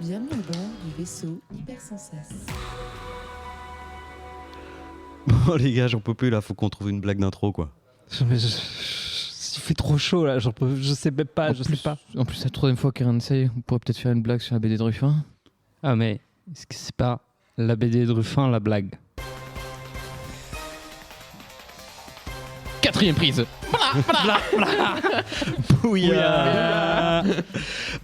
Bienvenue à bord du vaisseau Hypersensas. Bon les gars, j'en peux plus là, faut qu'on trouve une blague d'intro quoi. Il fait trop chaud là, je sais même pas, je sais pas. En plus, c'est la troisième fois qu'Aaron essaye. On pourrait peut-être faire une blague sur la BD de Ruffin. Ah mais, est-ce que c'est pas la BD de Ruffin la blague? Quatrième prise. Bouya.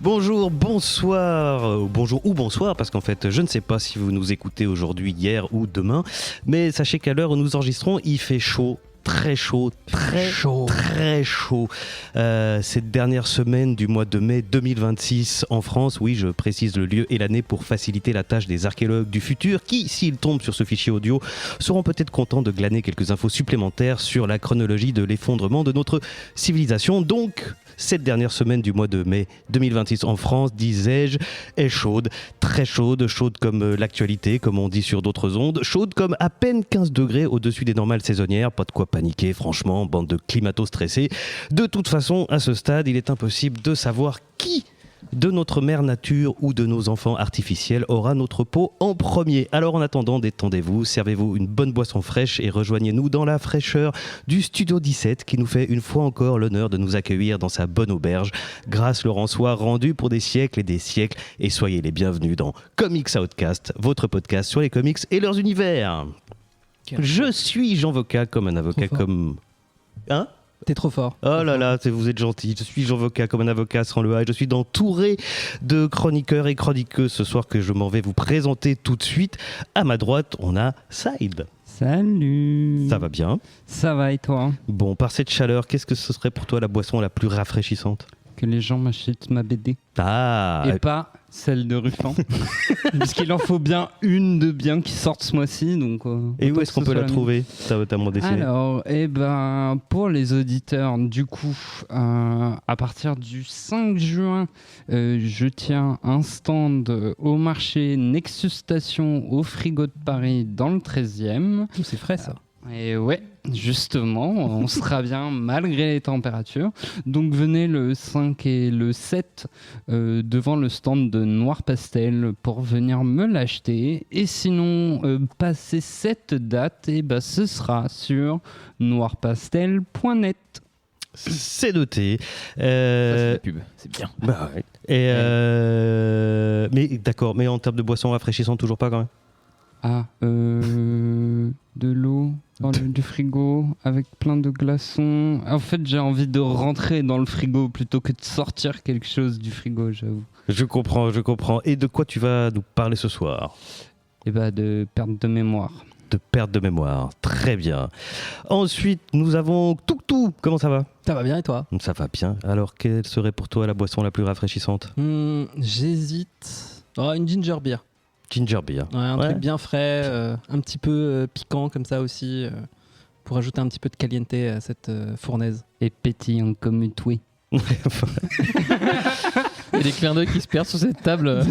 Bonjour, bonsoir, bonjour ou bonsoir, parce qu'en fait, je ne sais pas si vous nous écoutez aujourd'hui, hier ou demain, mais sachez qu'à l'heure où nous enregistrons, il fait chaud. Très chaud, très chaud. Cette dernière semaine du mois de mai 2026 en France, oui, je précise le lieu et l'année pour faciliter la tâche des archéologues du futur qui, s'ils tombent sur ce fichier audio, seront peut-être contents de glaner quelques infos supplémentaires sur la chronologie de l'effondrement de notre civilisation. Donc, cette dernière semaine du mois de mai 2026 en France, disais-je, est chaude, très chaude, chaude comme l'actualité, comme on dit sur d'autres ondes, chaude comme à peine 15 degrés au-dessus des normales saisonnières, pas de quoi paniquer, franchement, bande de climato-stressés. De toute façon, à ce stade, il est impossible de savoir qui de notre mère nature ou de nos enfants artificiels aura notre peau en premier. Alors en attendant, détendez-vous, servez-vous une bonne boisson fraîche et rejoignez-nous dans la fraîcheur du Studio 17 qui nous fait une fois encore l'honneur de nous accueillir dans sa bonne auberge. Grâce Laurent soit rendue pour des siècles et des siècles, et soyez les bienvenus dans Comics Outcast, votre podcast sur les comics et leurs univers. Je suis Jean Vocat comme un avocat comme... Hein ? T'es trop fort. Oh là là, vous êtes gentil. Je suis Jean Vocat comme un avocat sans le A. Je suis entouré de chroniqueurs et chroniqueuses ce soir que je m'en vais vous présenter tout de suite. À ma droite, on a Saïd. Salut. Ça va bien? Ça va et toi? Bon, par cette chaleur, qu'est-ce que ce serait pour toi la boisson la plus rafraîchissante? Que les gens m'achètent ma BD. Ah. Et pas celle de Ruffin. Puisqu'il en faut bien une de bien qui sorte ce mois-ci. Donc, et où est-ce qu'on peut la trouver? T'as mon dessiné. Alors, pour les auditeurs, du coup, à partir du 5 juin, je tiens un stand au marché Nexus Station au Frigo de Paris dans le 13e. C'est frais ça. Et ouais, justement, on sera bien malgré les températures. Donc venez le 5 et le 7 devant le stand de Noir Pastel pour venir me l'acheter. Et sinon, passer cette date, ce sera sur noirpastel.net. C'est noté. Ça, c'est la pub, c'est bien. Bah ouais. Et mais d'accord, mais en termes de boisson rafraîchissante, toujours pas quand même? Ah, de l'eau dans du frigo avec plein de glaçons. En fait, j'ai envie de rentrer dans le frigo plutôt que de sortir quelque chose du frigo, j'avoue. Je comprends. Et de quoi tu vas nous parler ce soir? De perte de mémoire. De perte de mémoire, très bien. Ensuite, nous avons Toutou. Comment ça va? Ça va bien et toi? Ça va bien. Alors, quelle serait pour toi la boisson la plus rafraîchissante? J'hésite. Une ginger beer. Ginger beer. Ouais, un truc bien frais, un petit peu piquant comme ça aussi, pour ajouter un petit peu de caliente à cette fournaise. Et pétillant comme une touée. Il y a des clins d'œil qui se perdent sur cette table.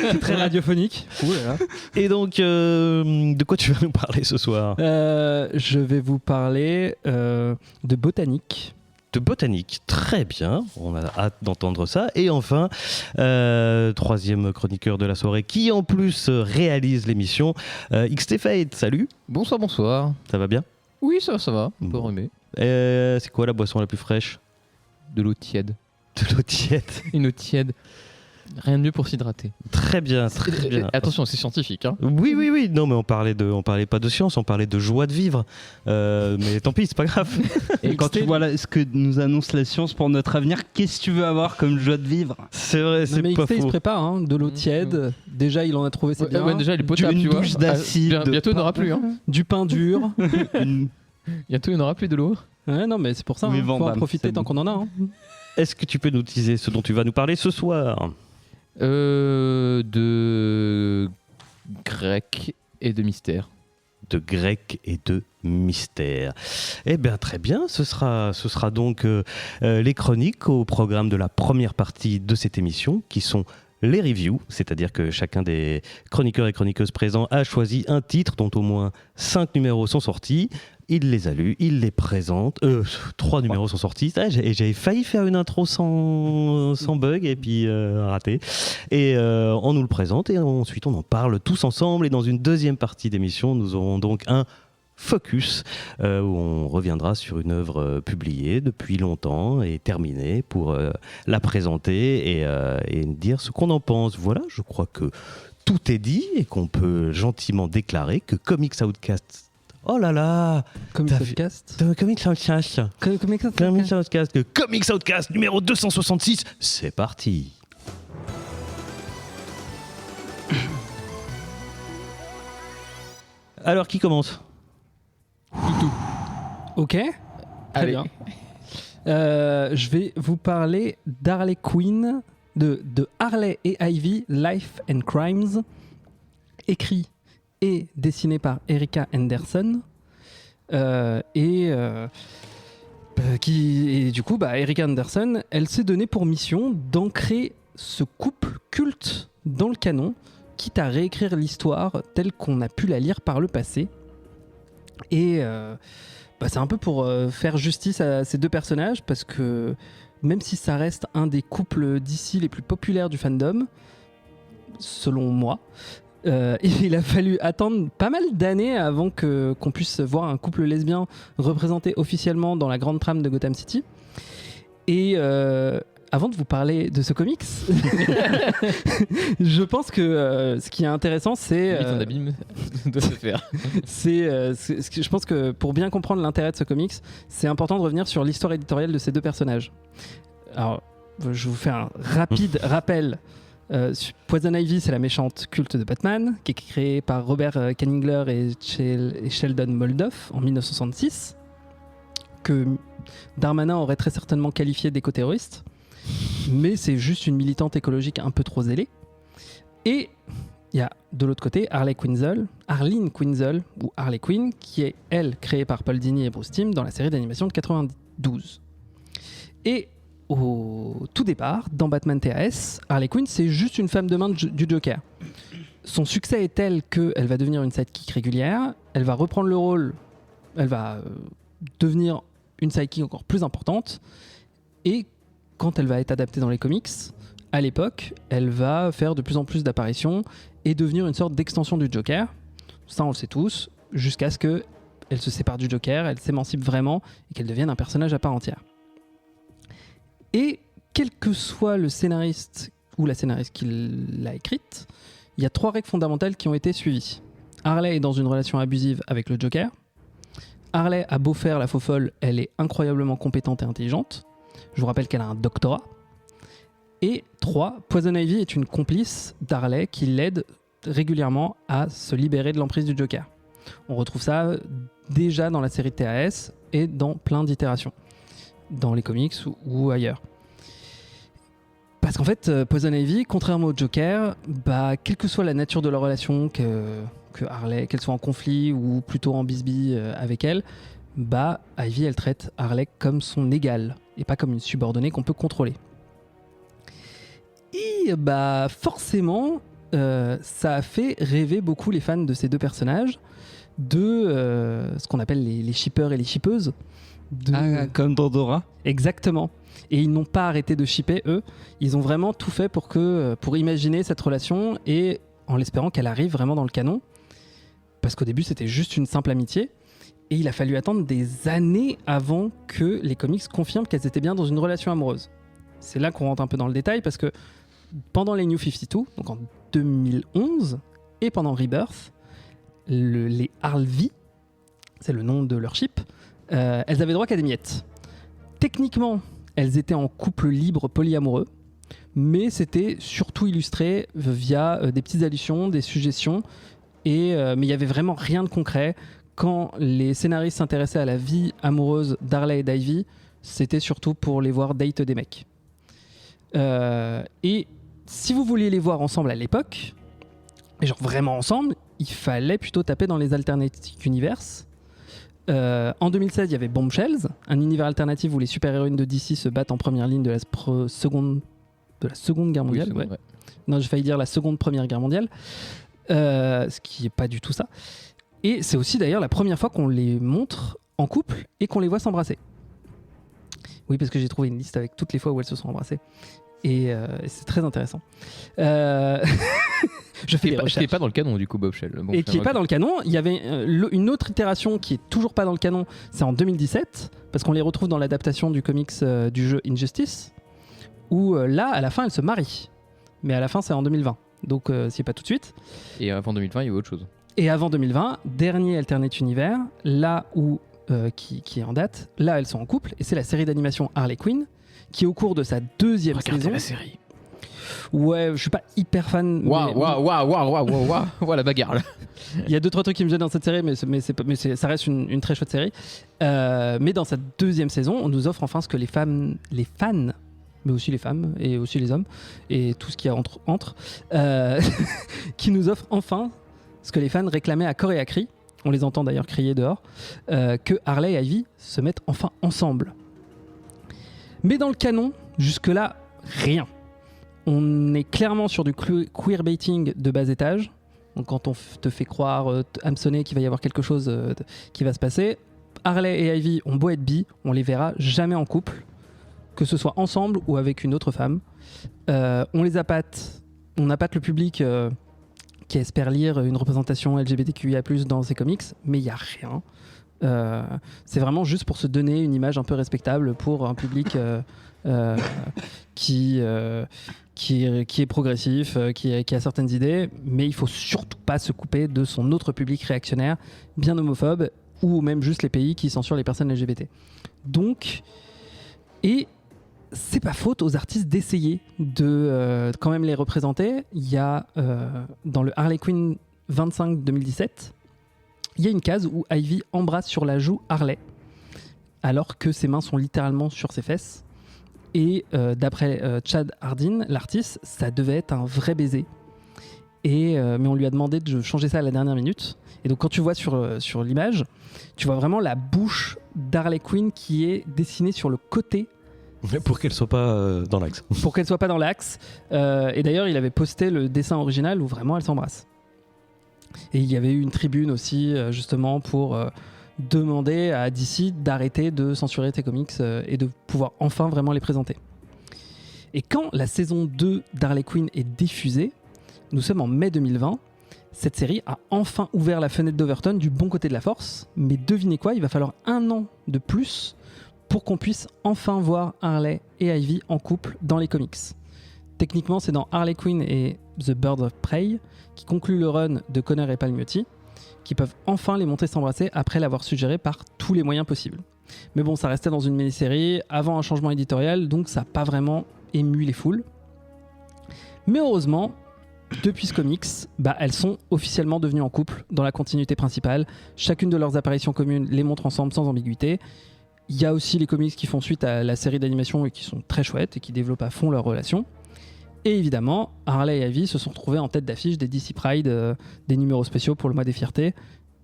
C'est très radiophonique. Ouh là là. Et donc, de quoi tu vas nous parler ce soir? Je vais vous parler de botanique. De botanique, très bien, on a hâte d'entendre ça. Et enfin, troisième chroniqueur de la soirée qui en plus réalise l'émission, XT Fate, salut. Bonsoir. Ça va bien? Oui, ça va, on peut remettre. C'est quoi la boisson la plus fraîche? De l'eau tiède. De l'eau tiède. Une eau tiède. Rien de mieux pour s'hydrater. Très bien, très bien. Attention, c'est scientifique. Hein. Oui. Non, mais on parlait pas de science, on parlait de joie de vivre. Mais tant pis, c'est pas grave. Et quand tu vois ce que nous annonce la science pour notre avenir, qu'est-ce que tu veux avoir comme joie de vivre? C'est vrai, c'est pas XT, il se faux. prépare, de l'eau tiède. Déjà, il en a trouvé, c'est bien. Ouais, déjà, il est potable, Une tu vois. douche d'acide. Bientôt, il n'y en aura plus. Hein. Du pain dur. Bientôt, il n'y en aura plus de l'eau. Ouais, non, mais c'est pour ça. Oui, Faut en Vandame, profiter c'est tant bon. qu'on en a. Est-ce que tu peux nous teaser ce dont tu vas nous parler ce soir? De grec et de mystère. De grec et de mystère. Eh bien, très bien. Ce sera donc les chroniques au programme de la première partie de cette émission, qui sont les reviews, c'est-à-dire que chacun des chroniqueurs et chroniqueuses présents a choisi un titre dont au moins 5 numéros sont sortis. il les a lus, il les présente. 3 numéros sont sortis. J'avais failli faire une intro sans bug et puis raté. Et on nous le présente et ensuite on en parle tous ensemble. Et dans une deuxième partie d'émission, nous aurons donc un focus où on reviendra sur une œuvre publiée depuis longtemps et terminée pour la présenter et dire ce qu'on en pense. Voilà, je crois que tout est dit et qu'on peut gentiment déclarer que Comics Outcast... Oh là là, Comics Outcast. Comics Outcast. Comics Outcast. Le Comics Outcast numéro 266, c'est parti. Alors, qui commence? Ok. Très Allez. bien. Je vais vous parler d'Harley Quinn, de Harley et Ivy, Life and Crimes, écrit et dessiné par Erika Henderson. Et du coup, Erika Henderson, elle s'est donnée pour mission d'ancrer ce couple culte dans le canon, quitte à réécrire l'histoire telle qu'on a pu la lire par le passé. Et c'est un peu pour faire justice à ces deux personnages, parce que même si ça reste un des couples d'ici les plus populaires du fandom, selon moi, il a fallu attendre pas mal d'années avant qu'on puisse voir un couple lesbien représenté officiellement dans la grande trame de Gotham City. Et avant de vous parler de ce comics, je pense que ce qui est intéressant, c'est... Ton abîme doit se faire. je pense que pour bien comprendre l'intérêt de ce comics, c'est important de revenir sur l'histoire éditoriale de ces deux personnages. Alors, je vous fais un rapide rappel. Poison Ivy, c'est la méchante culte de Batman, qui est créée par Robert Kanigler et Sheldon Moldoff en 1966, que Darmanin aurait très certainement qualifié d'éco-terroriste, mais c'est juste une militante écologique un peu trop zélée. Et il y a de l'autre côté Arlene Quinzel, ou Harley Quinn, qui est, elle, créée par Paul Dini et Bruce Timm dans la série d'animation de 92. Et au tout départ, dans Batman TAS, Harley Quinn, c'est juste une femme de main du Joker. Son succès est tel qu'elle va devenir une sidekick régulière, elle va reprendre le rôle, elle va devenir une sidekick encore plus importante, et quand elle va être adaptée dans les comics, à l'époque, elle va faire de plus en plus d'apparitions et devenir une sorte d'extension du Joker. Ça, on le sait tous, jusqu'à ce qu'elle se sépare du Joker, elle s'émancipe vraiment et qu'elle devienne un personnage à part entière. Et quel que soit le scénariste ou la scénariste qui l'a écrite, il y a 3 règles fondamentales qui ont été suivies. Harley est dans une relation abusive avec le Joker. Harley a beau faire la faux folle, elle est incroyablement compétente et intelligente. Je vous rappelle qu'elle a un doctorat. Et 3, Poison Ivy est une complice d'Harley qui l'aide régulièrement à se libérer de l'emprise du Joker. On retrouve ça déjà dans la série de TAS et dans plein d'itérations, dans les comics ou ailleurs. Parce qu'en fait, Poison Ivy, contrairement au Joker, quelle que soit la nature de leur relation, que Harley, qu'elle soit en conflit ou plutôt en bisbille avec elle, Ivy, elle traite Harley comme son égale et pas comme une subordonnée qu'on peut contrôler. Et forcément, ça a fait rêver beaucoup les fans de ces deux personnages de ce qu'on appelle les shippers et les shippeuses. Comme dans Dora. Exactement. Et ils n'ont pas arrêté de shipper, eux. Ils ont vraiment tout fait pour imaginer cette relation et en l'espérant qu'elle arrive vraiment dans le canon. Parce qu'au début, c'était juste une simple amitié. Et il a fallu attendre des années avant que les comics confirment qu'elles étaient bien dans une relation amoureuse. C'est là qu'on rentre un peu dans le détail parce que pendant les New 52, donc en 2011, et pendant Rebirth, les Harley, c'est le nom de leur ship, elles avaient droit qu'à des miettes. Techniquement, elles étaient en couple libre polyamoureux, mais c'était surtout illustré via des petites allusions, des suggestions, mais il n'y avait vraiment rien de concret. Quand les scénaristes s'intéressaient à la vie amoureuse d'Harley et d'Ivy, c'était surtout pour les voir date des mecs. Et si vous vouliez les voir ensemble à l'époque, genre vraiment ensemble, il fallait plutôt taper dans les Alternative Universe. En 2016, il y avait Bombshells, un univers alternatif où les super-héroïnes de DC se battent en première ligne de la seconde guerre mondiale. Oui, Non, j'ai failli dire la seconde première guerre mondiale, ce qui n'est pas du tout ça. Et c'est aussi d'ailleurs la première fois qu'on les montre en couple et qu'on les voit s'embrasser. Oui, parce que j'ai trouvé une liste avec toutes les fois où elles se sont embrassées. Et c'est très intéressant. Je fais des recherches. Qui n'est pas dans le canon du coup, Bob Shell. Bon, Et qui n'est pas dans le canon. Il y avait une autre itération qui est toujours pas dans le canon, c'est en 2017, parce qu'on les retrouve dans l'adaptation du comics du jeu Injustice, où là, à la fin, elles se marient. Mais à la fin, c'est en 2020. Donc, c'est pas tout de suite. Et avant 2020, il y a autre chose. Et avant 2020, dernier Alternate Universe, là où, qui est en date, là, elles sont en couple, et c'est la série d'animation Harley Quinn, qui au cours de sa deuxième saison... la série. Ouais, je suis pas hyper fan. Waouh, la bagarre là. Il y a 2-3 trucs qui me gênent dans cette série, mais ça reste une très chouette série. Mais dans sa deuxième saison, on nous offre enfin ce que les fans, mais aussi les femmes et aussi les hommes et tout ce qu'il y a entre qui nous offre enfin ce que les fans réclamaient à corps et à cri. On les entend d'ailleurs crier dehors, que Harley et Ivy se mettent enfin ensemble. Mais dans le canon, jusque-là, rien. On est clairement sur du queerbaiting de bas étage. Donc quand on te fait croire, hameçonner qu'il va y avoir quelque chose qui va se passer, Harley et Ivy ont beau être bi, on les verra jamais en couple, que ce soit ensemble ou avec une autre femme. On les appâte, on appâte le public qui espère lire une représentation LGBTQIA+ dans ces comics, mais il n'y a rien. C'est vraiment juste pour se donner une image un peu respectable pour un public qui est progressif, qui a certaines idées, mais il faut surtout pas se couper de son autre public réactionnaire, bien homophobe, ou même juste les pays qui censurent les personnes LGBT. Donc, et c'est pas faute aux artistes d'essayer de quand même les représenter. Il y a dans le Harley Quinn 25 2017, il y a une case où Ivy embrasse sur la joue Harley, alors que ses mains sont littéralement sur ses fesses. Et d'après Chad Hardin, l'artiste, ça devait être un vrai baiser. Mais on lui a demandé de changer ça à la dernière minute. Et donc quand tu vois sur l'image, tu vois vraiment la bouche d'Harley Quinn qui est dessinée sur le côté. Pour qu'elle soit pas dans l'axe. Pour qu'elle soit pas dans l'axe. Et d'ailleurs, il avait posté le dessin original où vraiment elle s'embrasse. Et il y avait eu une tribune aussi, justement, pour demander à DC d'arrêter de censurer tes comics et de pouvoir enfin vraiment les présenter. Et quand la saison 2 d'Harley Quinn est diffusée, nous sommes en mai 2020, cette série a enfin ouvert la fenêtre d'Overton du bon côté de la force, mais devinez quoi, il va falloir 1 an de plus pour qu'on puisse enfin voir Harley et Ivy en couple dans les comics. Techniquement, c'est dans Harley Quinn et The Birds of Prey qui conclut le run de Conner et Palmiotti, qui peuvent enfin les montrer s'embrasser après l'avoir suggéré par tous les moyens possibles. Mais bon, ça restait dans une mini-série, avant un changement éditorial, donc ça n'a pas vraiment ému les foules. Mais heureusement, depuis ce comics, elles sont officiellement devenues en couple dans la continuité principale. Chacune de leurs apparitions communes les montre ensemble sans ambiguïté. Il y a aussi les comics qui font suite à la série d'animation et qui sont très chouettes et qui développent à fond leur relation. Et évidemment, Harley et Ivy se sont retrouvés en tête d'affiche des DC Pride, des numéros spéciaux pour le mois des fiertés.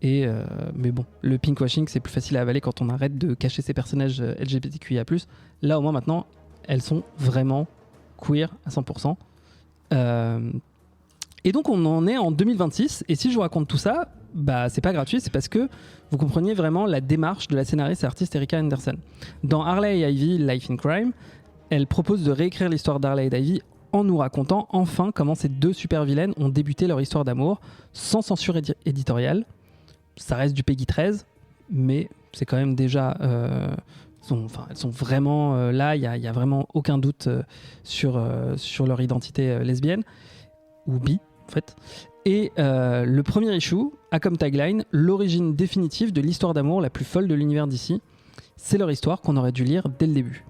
Mais bon, le pinkwashing, c'est plus facile à avaler quand on arrête de cacher ces personnages LGBTQIA+. Là, au moins, maintenant, elles sont vraiment queer à 100%. Et donc, on en est en 2026. Et si je vous raconte tout ça, c'est pas gratuit, c'est parce que vous compreniez vraiment la démarche de la scénariste et artiste Erika Henderson. Dans Harley et Ivy, Life in Crime, elle propose de réécrire l'histoire d'Harley et d'Ivy en nous racontant enfin comment ces deux super-vilaines ont débuté leur histoire d'amour sans censure éditoriale. Ça reste du Peggy 13, mais c'est quand même déjà... elles sont vraiment là, il n'y a vraiment aucun doute sur leur identité lesbienne, ou bi en fait. Et le premier issue a comme tagline « L'origine définitive de l'histoire d'amour la plus folle de l'univers d'ici ». C'est leur histoire qu'on aurait dû lire dès le début.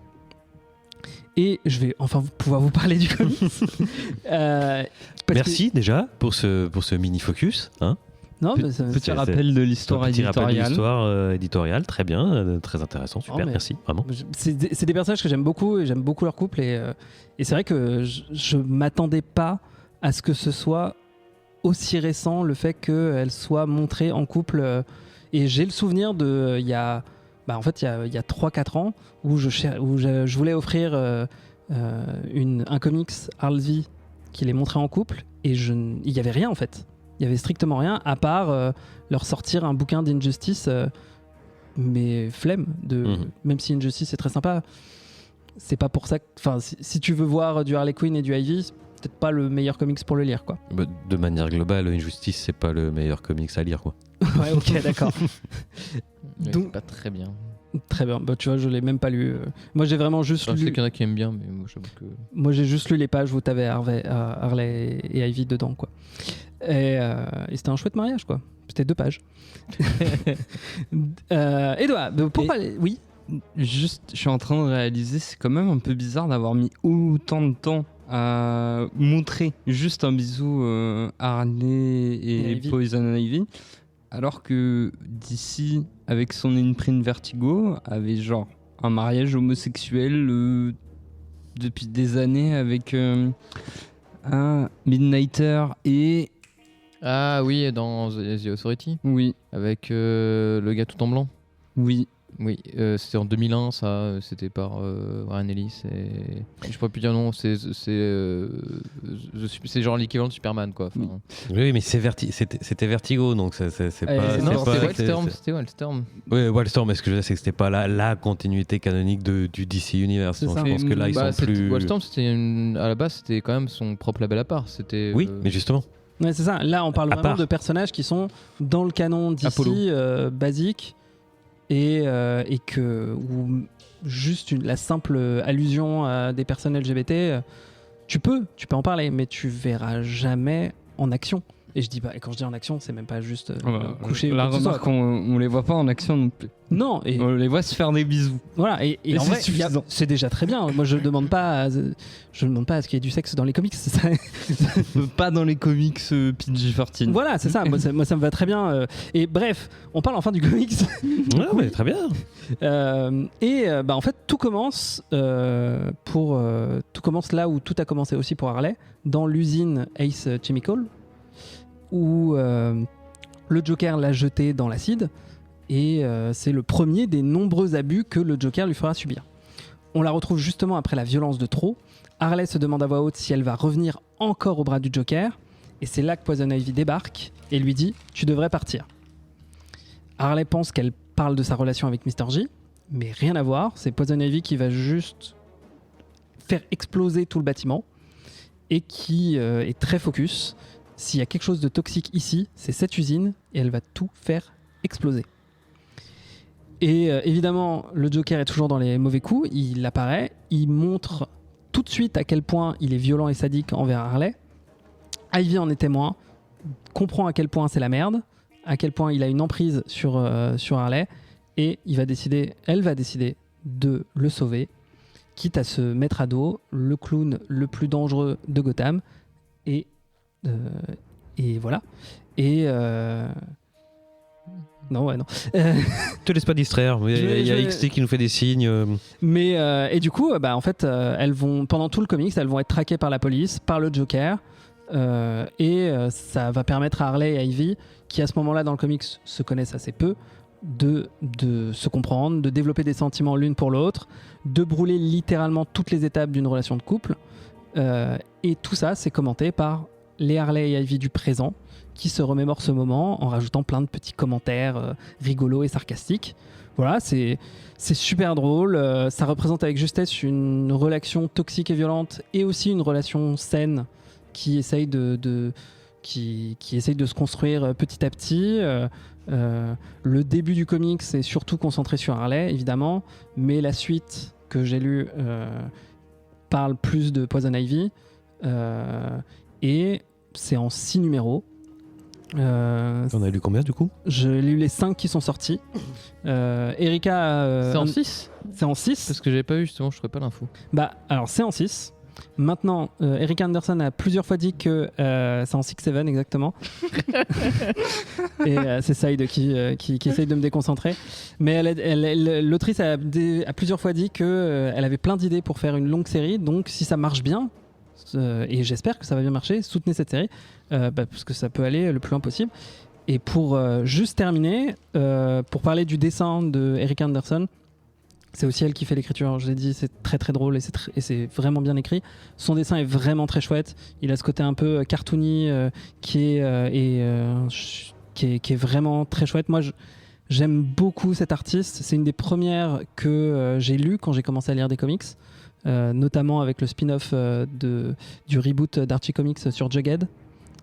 Et je vais enfin pouvoir vous parler du comics. Merci déjà pour ce mini-focus. Hein. Non, petit rappel de l'histoire éditoriale, très bien, très intéressant, super, merci, vraiment. C'est des personnages que j'aime beaucoup et j'aime beaucoup leur couple. Et c'est vrai que je ne m'attendais pas à ce que ce soit aussi récent, le fait qu'elles soient montrées en couple. Et j'ai le souvenir il y a 3-4 ans où je voulais offrir un comics Harley qui les montrait en couple et il n'y avait rien en fait. Il y avait strictement rien à part leur sortir un bouquin d'Injustice, mais flemme. Même si Injustice est très sympa, c'est pas pour ça. Enfin, si tu veux voir du Harley Quinn et du Ivy, c'est peut-être pas le meilleur comics pour le lire, quoi. Bah, de manière globale, Injustice, c'est pas le meilleur comics à lire, quoi. Ouais, ok, d'accord. Mais Donc- c'est pas très bien. Très bien. Bah, tu vois, je l'ai même pas lu. Moi, j'ai vraiment juste Enfin, je sais lu. qu'il y en a qui aiment bien, mais moi j'avoue que. Moi, j'ai juste lu les pages où t'avais Harley et Ivy dedans, quoi. Et c'était un chouette mariage, quoi. C'était 2 pages. Edouard, pour Et- parler... Oui. Juste, je suis en train de réaliser, c'est quand même un peu bizarre d'avoir mis autant de temps à montrer juste un bisou Harley Et et Ivy. Poison Ivy, alors que DC, avec son imprint Vertigo, avait genre un mariage homosexuel depuis des années avec un Midnighter et... Ah oui, dans The Authority, Oui, avec le gars tout en blanc. oui. Oui, c'était en 2001, ça, c'était par Ryan Ellis. Et je pourrais plus dire non, c'est genre l'équivalent de Superman, quoi. Enfin, Oui, mais c'était Vertigo, donc c'est pas. non, non, c'était Wildstorm, c'était Wildstorm. Oui, Wildstorm, mais ce que je veux dire, c'est que c'était pas la continuité canonique du DC Universe. C'est Donc ça. je pense que là, ils sont plus. Wildstorm, à la base, c'était quand même son propre label à part. C'était. Oui, mais justement. Ouais, c'est ça. Là, on parle À vraiment part. de personnages qui sont dans le canon d'ici Apollo. basique et que ou juste la simple allusion à des personnes LGBT, tu peux en parler, mais tu verras jamais en action. Et quand je dis en action, c'est même pas juste coucher. ou La quoi que ce soit, remarque, quoi. on les voit pas en action non plus. Non, et On les voit se faire des bisous. voilà. Et Et en c'est vrai, suffisant. c'est déjà très bien. Moi, je demande pas à ce qu'il y ait du sexe dans les comics. C'est ça. Pas dans les comics PG-13. Voilà, c'est ça. Moi, ça me va très bien. Et bref, on parle enfin du comics. Ouais, mais très bien. En fait, tout commence tout commence là où tout a commencé aussi pour Harley, dans l'usine Ace Chemical, où le Joker l'a jeté dans l'acide, et c'est le premier des nombreux abus que le Joker lui fera subir. On la retrouve justement après la violence de trop. Harley se demande à voix haute si elle va revenir encore au bras du Joker, et c'est là que Poison Ivy débarque et lui dit « Tu devrais partir ». Harley pense qu'elle parle de sa relation avec Mr. J, mais rien à voir, c'est Poison Ivy qui va juste faire exploser tout le bâtiment et qui est très focus. S'il y a quelque chose de toxique ici, c'est cette usine et elle va tout faire exploser. Et évidemment, le Joker est toujours dans les mauvais coups, il apparaît, il montre tout de suite à quel point il est violent et sadique envers Harley. Ivy en est témoin, comprend à quel point c'est la merde, à quel point il a une emprise sur Harley, et elle va décider de le sauver, quitte à se mettre à dos le clown le plus dangereux de Gotham, et voilà. Et non. Te laisse pas distraire. Il y a XT qui nous fait des signes. Mais et du coup, en fait, elles vont pendant tout le comics, elles vont être traquées par la police, par le Joker, et ça va permettre à Harley et Ivy, qui à ce moment-là dans le comics se connaissent assez peu, de se comprendre, de développer des sentiments l'une pour l'autre, de brûler littéralement toutes les étapes d'une relation de couple. Et tout ça, c'est commenté par les Harley et Ivy du présent, qui se remémorent ce moment en rajoutant plein de petits commentaires rigolos et sarcastiques. Voilà, c'est super drôle. Ça représente avec justesse une relation toxique et violente, et aussi une relation saine qui essaye qui essaye de se construire petit à petit. Le début du comics est surtout concentré sur Harley, évidemment, mais la suite que j'ai lue parle plus de Poison Ivy, et c'est en 6 numéros. On a lu combien du coup? J'ai lu les 5 qui sont sortis. Erika... C'est en 6 C'est en 6. Parce que j'avais pas eu, justement, je trouvais pas l'info. Alors c'est en 6. Maintenant, Erika Anderson a plusieurs fois dit que c'est en 6-7 exactement. Et c'est Saïd qui essaye de me déconcentrer. Mais l'autrice a plusieurs fois dit qu'elle avait plein d'idées pour faire une longue série. Donc si ça marche bien, et j'espère que ça va bien marcher, soutenez cette série, parce que ça peut aller le plus loin possible. Et pour juste terminer, pour parler du dessin de Erika Anderson, C'est aussi elle qui fait l'écriture, je l'ai dit, c'est très très drôle et c'est vraiment bien écrit. Son dessin est vraiment très chouette. Il a ce côté un peu cartoony qui est vraiment très chouette. Moi, j'aime beaucoup cet artiste. C'est une des premières que j'ai lues quand j'ai commencé à lire des comics, notamment avec le spin-off du reboot d'Archie Comics sur Jughead,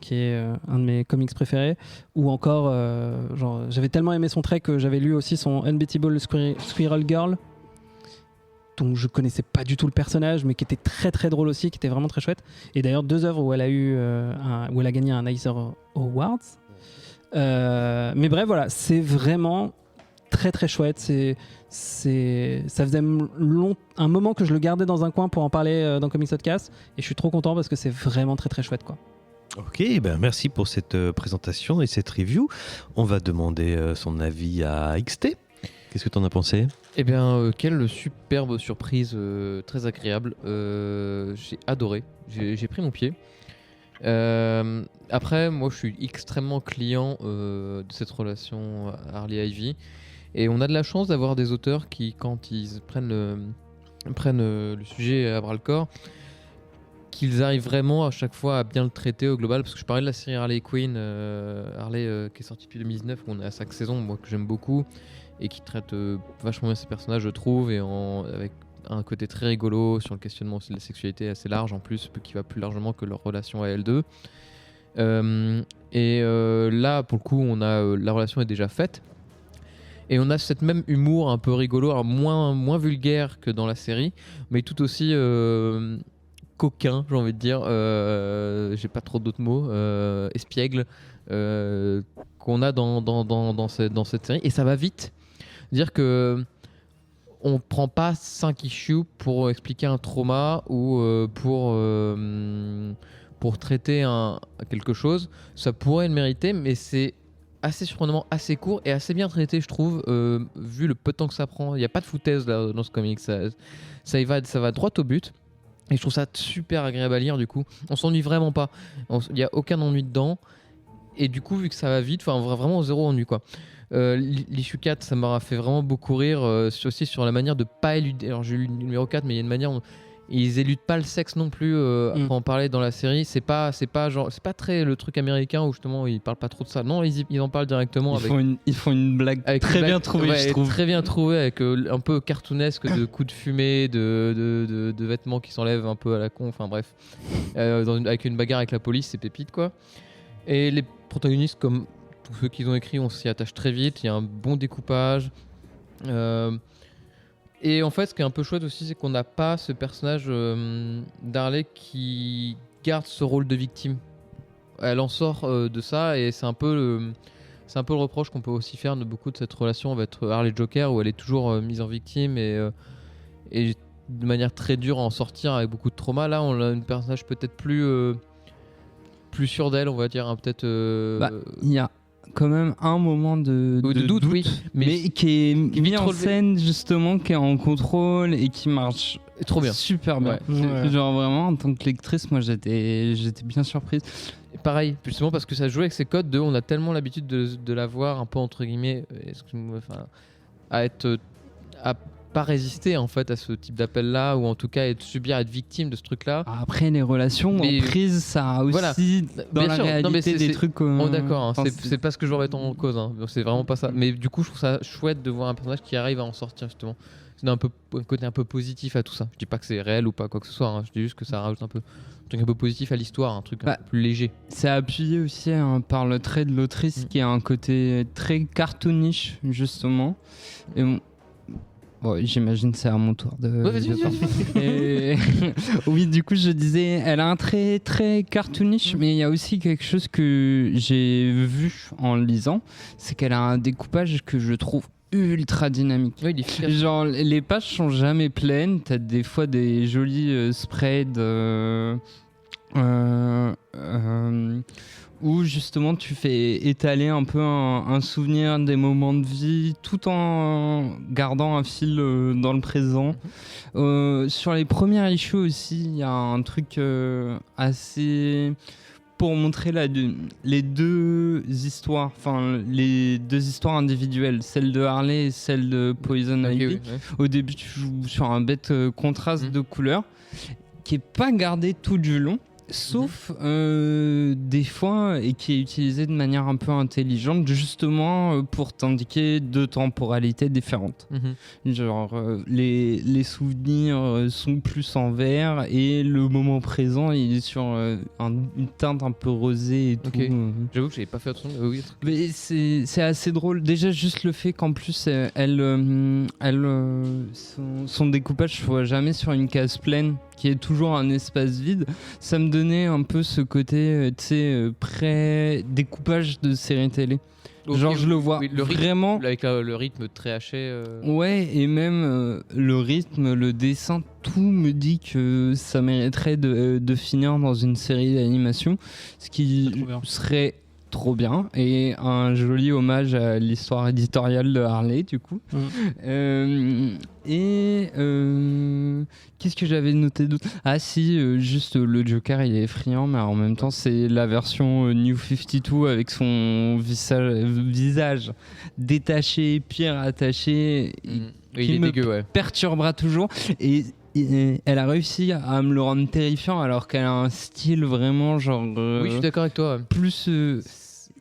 qui est un de mes comics préférés, ou encore j'avais tellement aimé son trait que j'avais lu aussi son Unbeatable Squirrel Girl, dont je connaissais pas du tout le personnage, mais qui était très très drôle aussi, qui était vraiment très chouette. Et d'ailleurs 2 œuvres où elle a gagné un Eisner Awards. Mais bref, voilà, c'est vraiment très très chouette. Ça faisait un moment que je le gardais dans un coin pour en parler dans Comics Podcast, et je suis trop content parce que c'est vraiment très très chouette, quoi. Ok, ben merci pour cette présentation et cette review. On va demander son avis à XT. Qu'est-ce que tu en as pensé ? Eh bien, quelle superbe surprise, très agréable. J'ai adoré, j'ai pris mon pied. Après, moi je suis extrêmement client de cette relation Harley-Ivy. Et on a de la chance d'avoir des auteurs qui, quand ils prennent le sujet à bras-le-corps, qu'ils arrivent vraiment à chaque fois à bien le traiter au global. Parce que je parlais de la série Harley Quinn, qui est sortie depuis 2019, où on est à 5 saisons, moi que j'aime beaucoup, et qui traite vachement bien ses personnages, je trouve, et avec un côté très rigolo sur le questionnement aussi de la sexualité assez large en plus, qui va plus largement que leur relation à L2. Là, pour le coup, la relation est déjà faite. Et on a cette même humour un peu rigolo, alors moins vulgaire que dans la série, mais tout aussi coquin, j'ai envie de dire. J'ai pas trop d'autres mots. Espiègle, qu'on a dans cette série. Et ça va vite. Dire que on prend pas 5 issues pour expliquer un trauma ou pour traiter quelque chose. Ça pourrait le mériter, mais c'est assez surprenamment assez court et assez bien traité, je trouve, vu le peu de temps que ça prend. Il n'y a pas de foutaise là, dans ce comic, ça va droit au but. Et je trouve ça super agréable à lire, du coup. On s'ennuie vraiment pas. Il n'y a aucun ennui dedans. Et du coup, vu que ça va vite, vraiment zéro ennui, quoi. L'issue 4, ça m'aura fait vraiment beaucoup rire, aussi sur la manière de pas éluder. Alors j'ai lu le numéro 4, mais il y a une manière où ils éludent pas le sexe non plus. Après en parler dans la série, c'est pas très le truc américain où justement ils parlent pas trop de ça. Non, ils en parlent directement. Ils font une blague très bien trouvée, je trouve. Très bien trouvée, avec un peu cartoonesque de coups de fumée, de vêtements qui s'enlèvent un peu à la con. Enfin bref, avec une bagarre avec la police, c'est pépite, quoi. Et les protagonistes, comme tous ceux qu'ils ont écrits, on s'y attache très vite. Il y a un bon découpage. Et en fait, ce qui est un peu chouette aussi, c'est qu'on n'a pas ce personnage d'Harley qui garde ce rôle de victime. Elle en sort de ça, et c'est un peu le reproche qu'on peut aussi faire de beaucoup de cette relation avec Harley Joker, où elle est toujours mise en victime et de manière très dure à en sortir avec beaucoup de trauma. Là, on a un personnage peut-être plus sûr d'elle, on va dire, hein, peut-être. Il y a quand même un moment de doute, oui, mais qui est mis en scène justement, qui est en contrôle et qui marche trop bien, super bien. Ouais. Genre vraiment, en tant que lectrice, moi j'étais bien surprise. Et pareil, justement parce que ça joue avec ces codes on a tellement l'habitude de la voir un peu entre guillemets, à pas résister en fait à ce type d'appel là, ou en tout cas être victime de ce truc là. Après, les relations en prise, ça a aussi voilà, dans la réalité des trucs. D'accord, hein, c'est pas ce que je veux remettre en cause, hein. C'est vraiment pas ça. Mais du coup, je trouve ça chouette de voir un personnage qui arrive à en sortir, justement. C'est un côté un peu positif à tout ça. Je dis pas que c'est réel ou pas quoi que ce soit, hein. Je dis juste que ça rajoute un truc un peu positif à l'histoire, un truc un peu plus léger. C'est appuyé aussi par le trait de l'autrice, qui a un côté très cartoonish, justement. Et bon, j'imagine que c'est à mon tour de parler. Oui, du coup, je disais, elle a un trait très cartoonish, mais il y a aussi quelque chose que j'ai vu en lisant, c'est qu'elle a un découpage que je trouve ultra dynamique. Oui, genre, les pages sont jamais pleines, t'as des fois des jolis spreads où justement tu fais étaler un peu un souvenir des moments de vie tout en gardant un fil dans le présent. Sur les premières issues aussi, il y a un truc assez pour montrer les deux histoires, enfin les deux histoires individuelles, celle de Harley et celle de Poison Ok, Ivy. oui, ouais. Au début, tu joues sur un bête contraste de couleurs qui est pas gardé tout du long, sauf des fois, et qui est utilisé de manière un peu intelligente, justement pour t'indiquer deux temporalités différentes. Genre, les souvenirs sont plus en vert et le moment présent, il est sur une teinte un peu rosée et tout. Ok. J'avoue que j'avais pas fait attention. Oui. Mais c'est assez drôle. Déjà, juste le fait qu'en plus, son découpage soit jamais sur une case pleine, qui est toujours un espace vide, ça me donnait un peu ce côté, tu sais, pré-découpage de série télé. Genre, je le vois le rythme, vraiment. avec le rythme très haché. Ouais, et même le rythme, le dessin, tout me dit que ça mériterait de finir dans une série d'animation, ce qui Trop bien. serait trop bien, et un joli hommage à l'histoire éditoriale de Harley, du coup. Qu'est-ce que j'avais noté d'autre ? Ah si, juste le Joker, il est effrayant, mais en même temps, c'est la version New 52 avec son visage détaché, pierre attaché, Il est me dégueu, ouais. perturbera toujours. Et elle a réussi à me le rendre terrifiant, alors qu'elle a un style vraiment genre Oui, je suis d'accord avec toi. Ouais. plus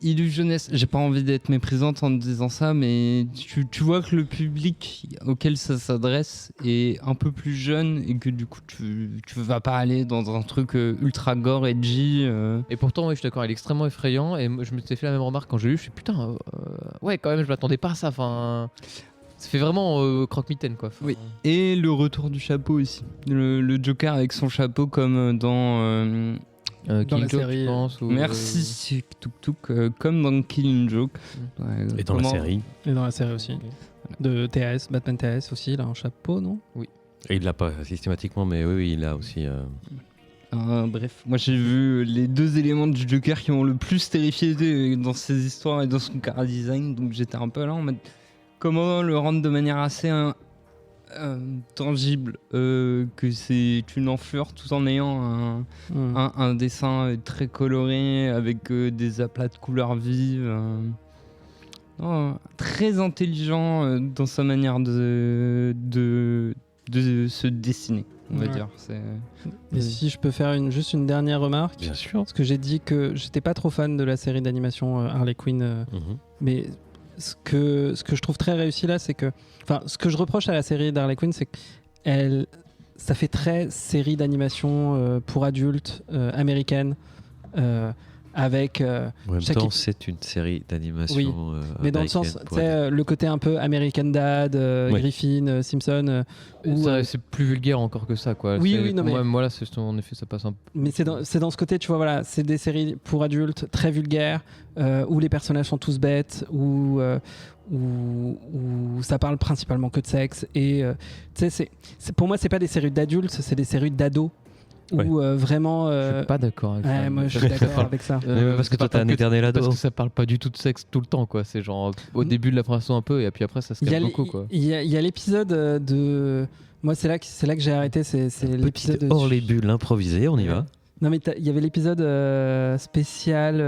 illusionniste. J'ai pas envie d'être méprisante en disant ça, mais tu vois que le public auquel ça s'adresse est un peu plus jeune, et que du coup tu vas pas aller dans un truc ultra gore, edgy. Et pourtant, ouais, je suis d'accord, il est extrêmement effrayant. Et moi, je me suis fait la même remarque quand j'ai lu. Je suis putain, ouais, quand même, je m'attendais pas à ça. Enfin, ça fait vraiment croque-mitaine, quoi. Enfin, Oui. Et le retour du chapeau aussi. Le Joker avec son chapeau, comme dans Dans Killing la Joke, série, je pense. Ou, Merci Tuk Tuk, comme dans Killing Joke. Ouais, Et dans la série. Et dans la série aussi. De TAS, Batman TAS aussi, il a un chapeau, non ? Et il l'a pas systématiquement, mais oui, il a aussi. Bref, moi j'ai vu les deux éléments du Joker qui m'ont le plus terrifié dans ses histoires et dans son chara design, donc j'étais un peu là en mode comment le rendre de manière assez tangible, que c'est une enflure tout en ayant un dessin très coloré avec des aplats de couleurs vives. Très intelligent dans sa manière de se dessiner, on va dire. Et si je peux faire juste une dernière remarque, Bien sûr. parce que j'ai dit que j'étais pas trop fan de la série d'animation Harley Quinn, mais ce que je trouve très réussi là, c'est que, enfin, ce que je reproche à la série d'Harley Quinn, c'est que ça fait très série d'animation pour adultes américaine, avec En même chaque temps, c'est une série d'animation. Oui, mais dans le sens, tu sais, le côté un peu American Dad, Oui. Griffin, Simpson, c'est plus vulgaire encore que ça, quoi. Oui, C'est- oui, non, pour mais- moi, là, en effet, ça passe un peu. mais c'est dans ce côté, tu vois, voilà, c'est des séries pour adultes très vulgaires, où les personnages sont tous bêtes, où ça parle principalement que de sexe, et tu sais, pour moi, c'est pas des séries d'adultes, c'est des séries d'ados, où vraiment. Je suis pas d'accord avec ça. Ouais, moi, je suis d'accord avec ça. Mais parce que toi, t'es un éternel ado. Parce que ça parle pas du tout de sexe tout le temps, quoi. C'est genre au début de la première saison un peu, et puis après, ça se Il y a calme les- beaucoup, quoi. il y a l'épisode de. Moi, c'est là que j'ai arrêté. C'est l'épisode. Petite hors les bulles improvisées, on y va. Non, mais il y avait l'épisode spécial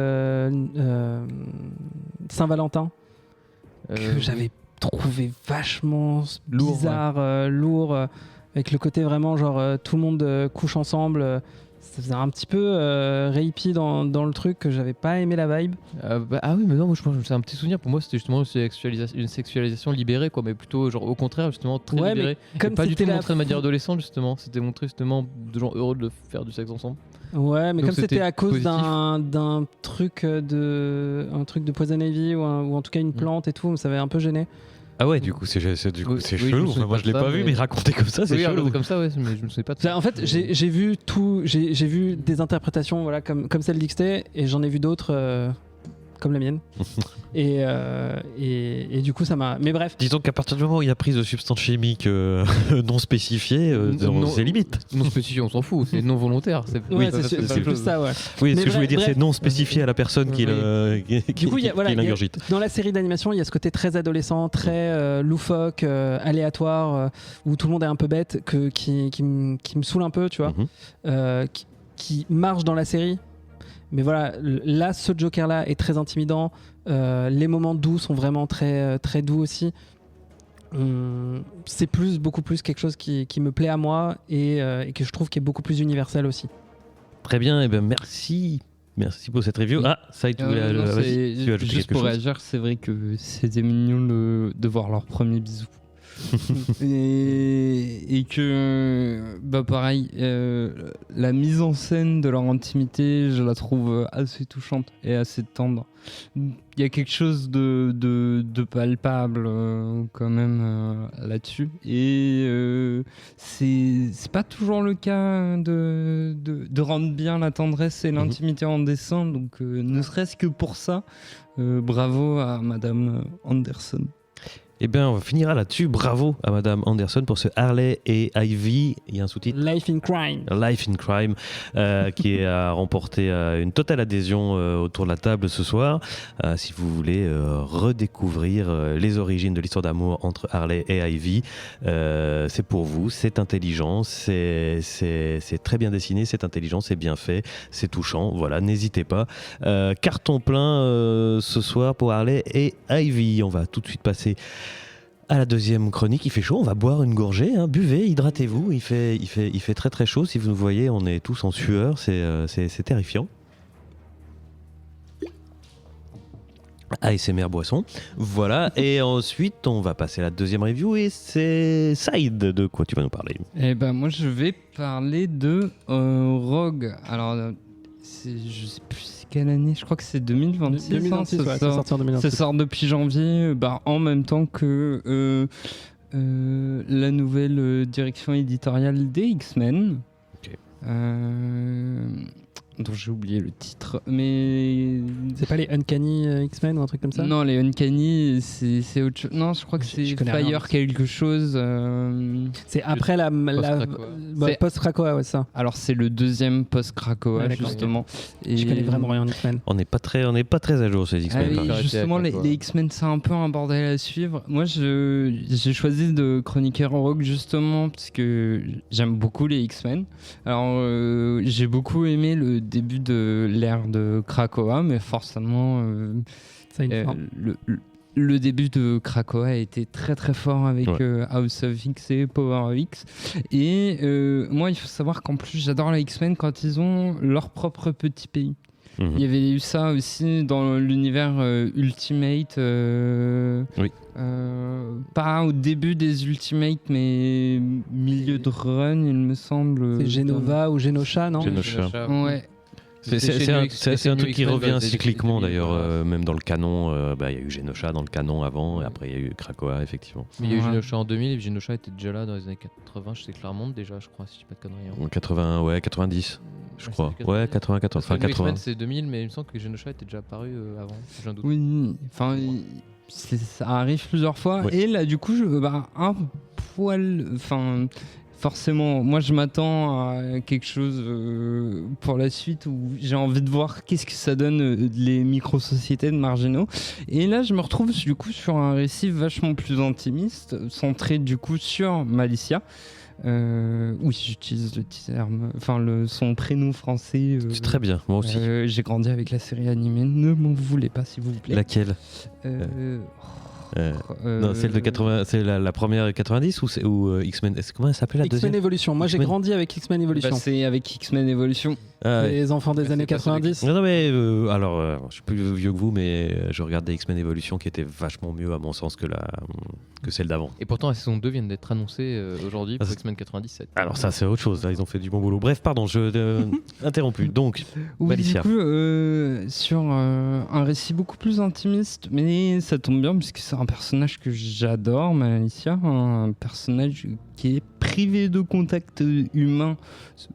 Saint-Valentin que j'avais trouvé vachement Lourd, bizarre, lourd, avec le côté vraiment genre tout le monde couche ensemble. Ça faisait un petit peu rapey dans le truc, que j'avais pas aimé la vibe. Ah oui, mais non, moi je pense que c'est un petit souvenir. Pour moi, c'était justement une sexualisation libérée, quoi. Mais plutôt, genre, au contraire, justement, très Ouais, mais libérée. comme Et pas du c'était tout la montré de manière adolescente, justement. C'était montré justement de gens heureux de faire du sexe ensemble. Ouais, mais Donc comme c'était c'était à cause positif. d'un truc de Poison Ivy, ou en tout cas une plante et tout, ça m'avait un peu gêné. Ah ouais, du coup, c'est Oui, chelou. oui, je me souviens Moi, je l'ai pas de pas ça, vu, mais- mais raconter comme ça, c'est Oui, chelou. comme ça, ouais, mais je me souviens pas de Enfin, ça. en fait, j'ai vu tout, j'ai vu des interprétations, voilà, comme celle d'XT, et j'en ai vu d'autres comme la mienne. et du coup, ça m'a. Mais bref. Disons qu'à partir du moment où il y a prise de substances chimiques non spécifiées, Non, c'est limite. Non spécifié, on s'en fout, c'est non volontaire. Ouais, ça, c'est pas la plus chose. ça, ouais. Oui, Mais ce que je voulais dire, bref. c'est non spécifié à la personne qui Du coup, il y a- voilà, il y a- l'ingurgite. Dans la série d'animation, il y a ce côté très adolescent, très loufoque, aléatoire, où tout le monde est un peu bête, qui me saoule un peu, tu vois. Mhm. Qui marche dans la série, Mais voilà, là, ce Joker-là est très intimidant. Les moments doux sont vraiment très, très doux aussi. C'est beaucoup plus quelque chose qui me plaît à moi et que je trouve qui est beaucoup plus universel aussi. Très bien, et ben merci. Merci pour cette review. Ah, ça, tu voulais Non, vas-y, tu veux ajouter juste quelque pour chose réagir, c'est vrai que c'était mignon de voir leur premier bisou. et que pareil, la mise en scène de leur intimité, je la trouve assez touchante et assez tendre. Il y a quelque chose de palpable quand même là-dessus, et c'est pas toujours le cas de rendre bien la tendresse et l'intimité en dessin, donc ne serait-ce que pour ça, bravo à Madame Anderson. Eh bien, on finira là-dessus. Bravo à Madame Anderson pour ce Harley et Ivy. Il y a un sous-titre. Life in Crime. Life in Crime, qui a remporté une totale adhésion autour de la table ce soir. Si vous voulez redécouvrir les origines de l'histoire d'amour entre Harley et Ivy, c'est pour vous, c'est intelligent, c'est très bien dessiné, c'est intelligent, c'est bien fait, c'est touchant. Voilà, n'hésitez pas. Carton plein ce soir pour Harley et Ivy. On va tout de suite passer à la deuxième chronique. Il fait chaud, on va boire une gorgée, hein. Buvez, hydratez-vous, il fait très très chaud. Si vous nous voyez, on est tous en sueur, c'est terrifiant. ASMR boisson, voilà. Et ensuite, on va passer à la deuxième review et c'est Saïd. De quoi tu vas nous parler? Eh ben moi je vais parler de Rogue. Alors je sais plus quelle année, je crois que c'est 2026. 2026, ça ouais, ça sort en 2026. Ça sort depuis janvier, en même temps que la nouvelle direction éditoriale des X-Men. Ok. Dont j'ai oublié le titre, mais C'est pas les Uncanny X-Men ou un truc comme ça? non, les Uncanny, c'est autre chose. Non, je crois que c'est Je connais rien. Fire quelque chose. C'est après la C'est- post-Krakoa, ouais, ça. Alors c'est le deuxième post-Krakoa, Ouais, d'accord, justement. Et Je connais vraiment rien en X-Men. On n'est pas très à jour ces Ah X-Men. oui, par contre. justement, Arrêtez avec les X-Men, c'est un peu un bordel à suivre. Moi, j'ai choisi de chroniquer Rogue justement parce que j'aime beaucoup les X-Men. Alors, j'ai beaucoup aimé le début de l'ère de Krakoa, mais forcément, Ça a une forme. le début de Krakoa a été très très fort avec Ouais. House of X et Power X. Et moi, il faut savoir qu'en plus, j'adore les X-Men quand ils ont leur propre petit pays. Mhm. Il y avait eu ça aussi dans l'univers Ultimate. Oui. Pas au début des Ultimate, mais milieu de run, il me semble. C'est Genova ou Genosha, non? Genosha. Ouais. C'est un truc qui revient cycliquement d'ailleurs, Voilà. même dans le canon. Il y a eu Genosha dans le canon avant, et après il y a eu Krakoa, effectivement. Mais il y a eu Ouais. Genosha en 2000 et Genosha était déjà là dans les années 80, je sais Claremont déjà, je crois, si je dis pas de conneries. Hein. En 80, ouais, 90, je Ouais, crois. c'est Ouais, 90. 94, Parce que enfin New X-Men 80. c'est 2000, mais il me semble que Genosha était déjà apparu avant, j'ai un doute. Oui, enfin, ça arrive plusieurs fois. Oui. Et là, du coup, un poil. Enfin, forcément, moi, je m'attends à quelque chose pour la suite où j'ai envie de voir qu'est-ce que ça donne les micro-sociétés de marginaux. Et là, je me retrouve du coup sur un récit vachement plus intimiste, centré du coup sur Malicia. Oui, j'utilise le terme, son prénom français. C'est très bien, moi aussi. J'ai grandi avec la série animée, ne m'en voulez pas s'il vous plaît. Laquelle Non, celle de 80, c'est la première 90 ou X-Men. Comment elle s'appelait la X-Men deuxième? Evolution. Moi, j'ai X-Men. grandi avec X-Men Evolution. C'est avec X-Men Evolution. Ah, ouais. Les enfants des Mais années c'est pas celui 90. Non, mais je suis plus vieux que vous, mais je regardais X-Men Evolution qui était vachement mieux à mon sens que celle d'avant. Et pourtant la saison 2 vient d'être annoncée aujourd'hui Ah, pour c'est- X-Men 97. Alors ça c'est autre chose, là ils ont fait du bon boulot. Bref, pardon, je interrompu. Donc, Oui, Malicia. du coup, sur un récit beaucoup plus intimiste, mais ça tombe bien puisque c'est un personnage que j'adore, Malicia, un personnage qui est privé de contact humain,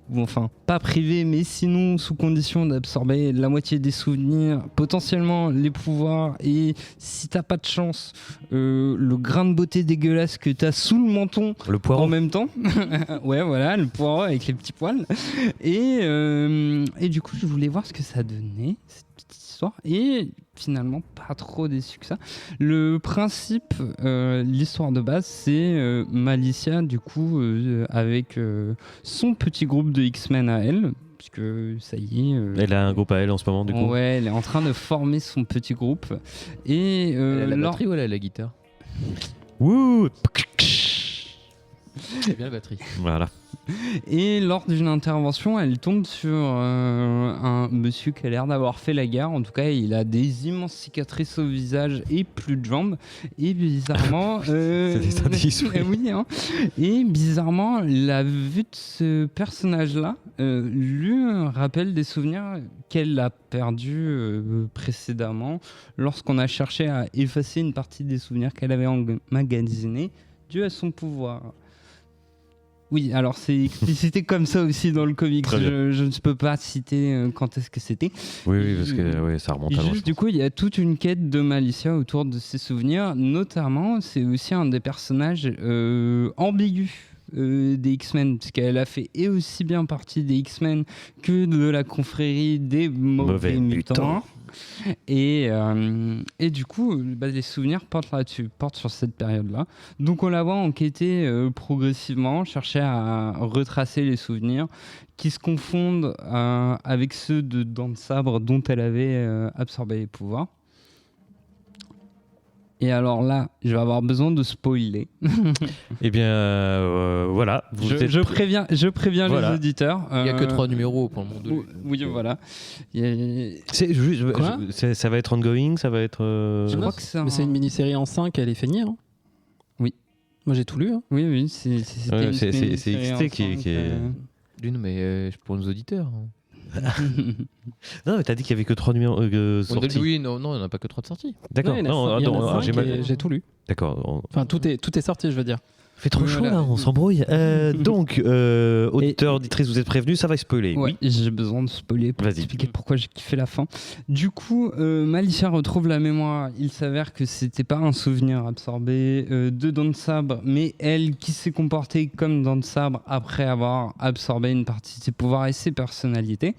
ou enfin pas privé, mais sinon sous condition d'absorber la moitié des souvenirs, potentiellement les pouvoirs, et si t'as pas de chance, le grain de beauté dégueulasse que t'as sous le menton Le en poireau. même temps. Ouais, voilà, le poireau avec les petits poils. Et du coup, je voulais voir ce que ça donnait, cette petite histoire. Et finalement, pas trop déçu que ça. Le principe, l'histoire de base, c'est Malicia, du coup, avec son petit groupe de X-Men à elle. puisque ça y est. Elle a un groupe à elle en ce moment, du coup. Ouais, elle est en train de former son petit groupe. Et Elle a la lors- batterie ou elle a la guitare? Wouh. C'est bien la batterie. Voilà. Et lors d'une intervention, elle tombe sur un monsieur qui a l'air d'avoir fait la guerre. En tout cas, il a des immenses cicatrices au visage et plus de jambes. Et bizarrement... C'est des indices, oui. oui, hein. Et bizarrement, la vue de ce personnage-là lui rappelle des souvenirs qu'elle a perdus précédemment lorsqu'on a cherché à effacer une partie des souvenirs qu'elle avait emmagasinés dû à son pouvoir. Oui, alors c'est explicité comme ça aussi dans le comics. Très bien. Je ne peux pas citer quand est-ce que c'était. Oui, parce que ça remonte Et à loin. juste, du coup, il y a toute une quête de Malicia autour de ses souvenirs. Notamment, c'est aussi un des personnages ambigus des X-Men, parce qu'elle a fait et aussi bien partie des X-Men que de la confrérie des mauvais mutants. Et du coup, les souvenirs portent là-dessus, portent sur cette période-là. Donc on la voit enquêter progressivement, chercher à retracer les souvenirs qui se confondent avec ceux de Dents de Sabre dont elle avait absorbé les pouvoirs. Et alors là, je vais avoir besoin de spoiler. Eh bien, voilà. Je préviens Voilà. les auditeurs. Il n'y a que 3 numéros pour le monde. Oui, voilà. C'est juste, Quoi ça va être ongoing, ça va être. Je crois que c'est Mais c'est une mini-série en 5, elle est finie. Hein. Oui. Moi j'ai tout lu. Hein. Oui, c'était Ouais, une c'est mini-série XT en qui est- 5, qui est- D'une, mais pour nos auditeurs. hein. Non, mais t'as dit qu'il y avait que 3 numéros sortis. Oui, non, il n'y en a pas que 3 de sortie. D'accord. Ouais, il y en a Non, cinq- il y en a attends, cinq j'ai mal. et j'ai tout lu. D'accord. Enfin, tout est sorti, je veux dire. Fait trop Oui, chaud voilà. là, on s'embrouille. Donc, auditeurs, auditrices, vous êtes prévenus, ça va spoiler. Ouais, j'ai besoin de spoiler pour Vas-y. expliquer pourquoi j'ai kiffé la fin. Du coup, Malicia retrouve la mémoire. Il s'avère que c'était pas un souvenir absorbé de Dents de Sabre, mais elle qui s'est comportée comme Dents de Sabre après avoir absorbé une partie de ses pouvoirs et ses personnalités.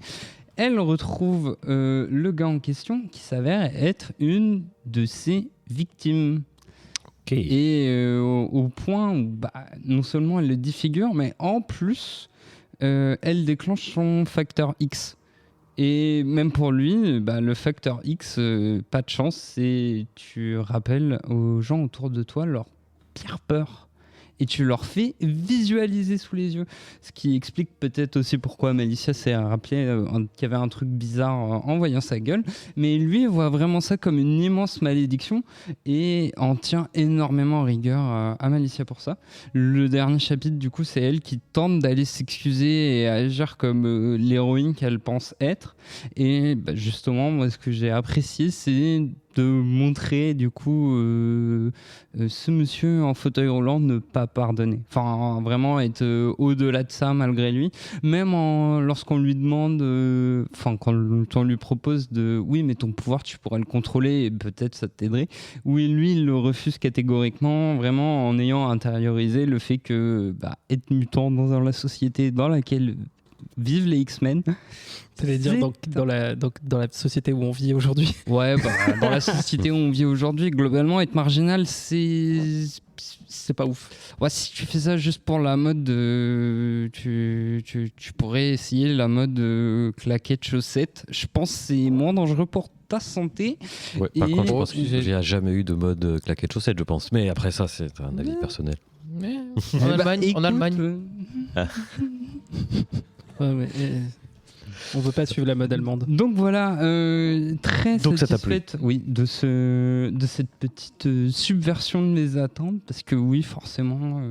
Elle retrouve le gars en question qui s'avère être une de ses victimes. Ok. Et au point où non seulement elle le défigure, mais en plus, elle déclenche son facteur X. Et même pour lui, le facteur X, pas de chance, c'est tu rappelles aux gens autour de toi leur pire peur. Et tu leur fais visualiser sous les yeux. Ce qui explique peut-être aussi pourquoi Malicia s'est rappelé qu'il y avait un truc bizarre en voyant sa gueule. Mais lui voit vraiment ça comme une immense malédiction et en tient énormément rigueur à Malicia pour ça. Le dernier chapitre, du coup, c'est elle qui tente d'aller s'excuser et agir comme l'héroïne qu'elle pense être. Et justement, moi, ce que j'ai apprécié, c'est de montrer du coup ce monsieur en fauteuil roulant ne pas pardonner. Enfin, vraiment être au-delà de ça malgré lui. Même lorsqu'on lui demande, quand on lui propose de oui, mais ton pouvoir, tu pourrais le contrôler et peut-être ça t'aiderait. Oui, lui, il le refuse catégoriquement, vraiment en ayant intériorisé le fait que être mutant dans la société dans laquelle vivent les X-Men. C'est-à-dire dans la société où on vit aujourd'hui. Ouais, dans la société où on vit aujourd'hui, globalement, être marginal, c'est pas ouf. Ouais, si tu fais ça juste pour la mode, tu pourrais essayer la mode claquette chaussette. Je pense que c'est moins dangereux pour ta santé. Ouais, par Et- contre, je pense qu'il n'y a jamais eu de mode claquette chaussette, je pense. Mais après ça, c'est un avis personnel. Mais Eh en bah, Allemagne, écoute, en Allemagne. Ouais, mais, on veut pas suivre la mode allemande. Donc voilà, très Donc ça t'a plu. satisfaite oui, de cette petite subversion de mes attentes, parce que oui, forcément,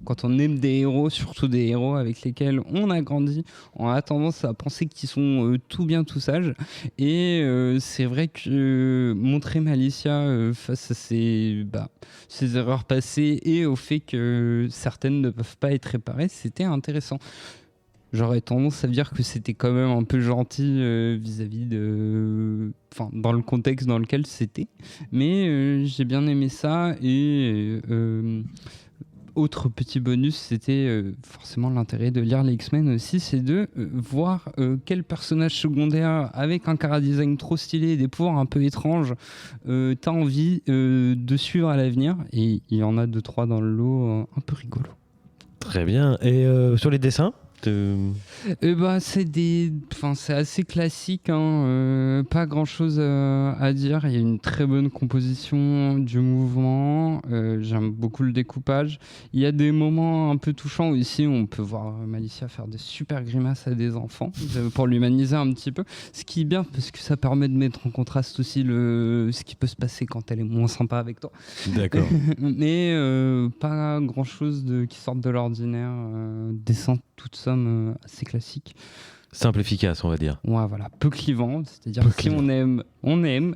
quand on aime des héros, surtout des héros avec lesquels on a grandi, on a tendance à penser qu'ils sont tout bien, tout sages. Et c'est vrai que montrer Malicia face à ses erreurs passées et au fait que certaines ne peuvent pas être réparées, c'était intéressant. J'aurais tendance à dire que c'était quand même un peu gentil vis-à-vis de... Enfin, dans le contexte dans lequel c'était. Mais j'ai bien aimé ça. Et autre petit bonus, c'était forcément l'intérêt de lire les X-Men aussi, c'est de voir quel personnage secondaire avec un chara-design trop stylé et des pouvoirs un peu étranges t'as envie de suivre à l'avenir. Et il y en a 2-3 dans le lot un peu rigolo. Très bien. Et sur les dessins c'est assez classique, hein, pas grand chose à dire. Il y a une très bonne composition du mouvement. J'aime beaucoup le découpage. Il y a des moments un peu touchants où ici on peut voir Malicia faire des super grimaces à des enfants pour l'humaniser un petit peu. Ce qui est bien parce que ça permet de mettre en contraste aussi ce qui peut se passer quand elle est moins sympa avec toi. D'accord. Mais pas grand chose qui sorte de l'ordinaire. Dessin toute somme assez classique. Simple, efficace, on va dire. Ouais, voilà, peu clivant. C'est-à-dire que si on aime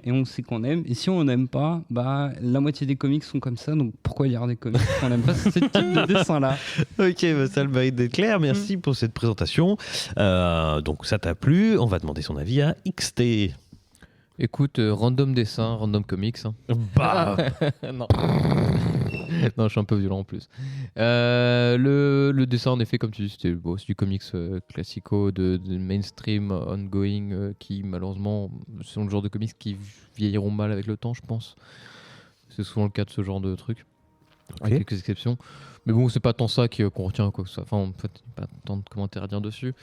et on sait qu'on aime. Et si on n'aime pas, la moitié des comics sont comme ça. Donc pourquoi lire des comics quand on n'aime pas ce type de dessin-là? Ok, ça le mérite d'être clair. Merci pour cette présentation. Donc ça t'a plu. On va demander son avis à XT. Écoute, random dessin, random comics. Hein. Bah. Non. Non, je suis un peu violent en plus. Le dessin, en effet, comme tu dis, c'est du comics classico, de mainstream, ongoing, qui malheureusement sont le genre de comics qui vieilliront mal avec le temps, je pense. C'est souvent le cas de ce genre de trucs, avec quelques exceptions. Mais bon, c'est pas tant ça qu'on retient, quoi que ça. Enfin, en fait, pas tant de commentaires à dire dessus.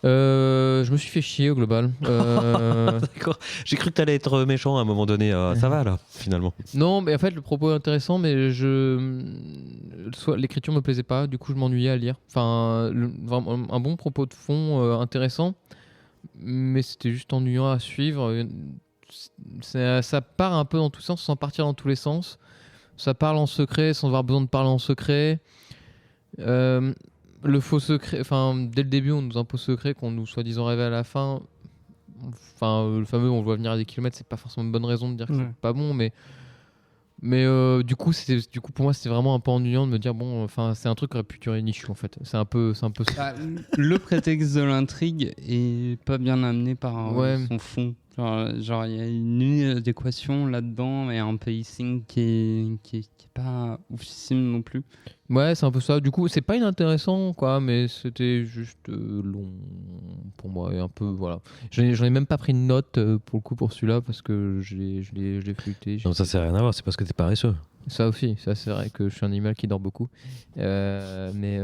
Je me suis fait chier au global. D'accord. J'ai cru que t'allais être méchant à un moment donné. Ça va là, finalement. Non, mais en fait, le propos est intéressant, mais l'écriture me plaisait pas, du coup, je m'ennuyais à lire. Enfin, vraiment, un bon propos de fond intéressant, mais c'était juste ennuyant à suivre. Ça part un peu dans tous les sens, sans partir dans tous les sens. Ça parle en secret, sans avoir besoin de parler en secret. Le faux secret, enfin, dès le début, on nous impose secret qu'on nous soi-disant révèle à la fin. Enfin, le fameux on le voit venir à des kilomètres, c'est pas forcément une bonne raison de dire que c'est pas bon, mais du coup, pour moi, c'était vraiment un peu ennuyant de me dire bon, enfin, c'est un truc qui aurait pu durer niche en fait. C'est un peu ça. Le prétexte de l'intrigue est pas bien amené par son fond. Genre, il y a une inadéquation là-dedans et un pacing qui est pas oufissime non plus. Ouais, c'est un peu ça. Du coup, c'est pas inintéressant, quoi, mais c'était juste long pour moi et un peu voilà. J'en ai même pas pris de note pour le coup pour celui-là parce que je l'ai flûté. Non, ça sert à rien à voir. C'est parce que t'es paresseux. Ça aussi, ça c'est vrai que je suis un animal qui dort beaucoup, mais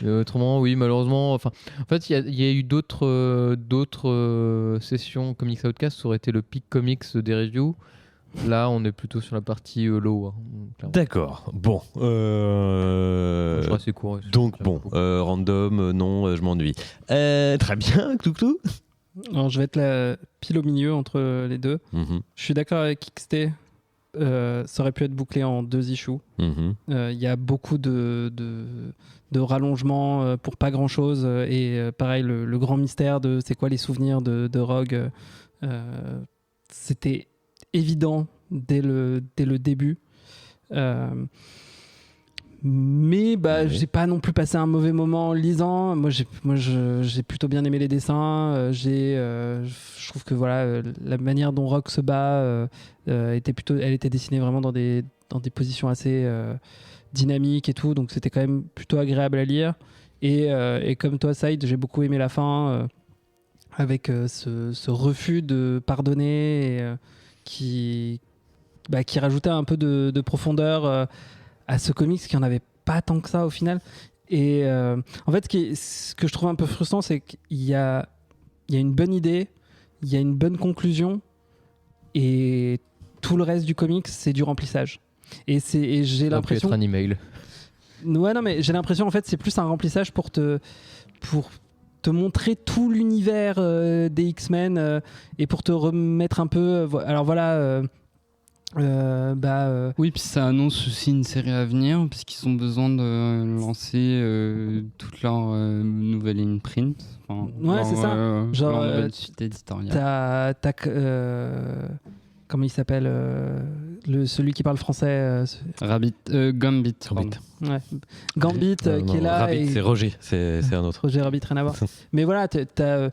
autrement, oui, malheureusement. Enfin, en fait, il y a eu d'autres sessions Comics Outcast. Ça aurait été le pic comics des reviews. Là, on est plutôt sur la partie low. Hein, d'accord. Bon. Je suis assez court. Donc bon, random, non, je m'ennuie. Très bien, Clouclou. Alors, je vais être la pile au milieu entre les deux. Je suis d'accord avec XT. Ça aurait pu être bouclé en 2 issues. Il y a beaucoup de rallongements pour pas grand chose et pareil le grand mystère de c'est quoi les souvenirs de Rogue, c'était évident dès le début, mais j'ai pas non plus passé un mauvais moment en lisant. Moi j'ai plutôt bien aimé les dessins. Je trouve que voilà, la manière dont Rogue se bat elle était dessinée vraiment dans des positions assez dynamiques et tout, donc c'était quand même plutôt agréable à lire. Et comme toi, Saïd, j'ai beaucoup aimé la fin avec ce refus de pardonner et, qui rajoutait un peu de profondeur à ce comics qui en avait pas tant que ça au final. Et en fait, ce que je trouve un peu frustrant, c'est qu'il y a une bonne idée, il y a une bonne conclusion, et tout le reste du comics, c'est du remplissage. Et j'ai l'impression. Ça peut être un email. Ouais, non, mais j'ai l'impression en fait, c'est plus un remplissage pour te montrer tout l'univers des X-Men et pour te remettre un peu. Alors voilà. Oui, puis ça annonce aussi une série à venir, puisqu'ils ont besoin de lancer toute leur nouvelle imprint. Ouais, c'est ça. Genre, leur nouvelle suite éditoriale. Comment il s'appelle celui qui parle français Gambit. Ouais. Gambit qui est là. Rabbit, c'est Roger, c'est un autre. Roger Rabbit, rien à voir. Mais voilà, t'as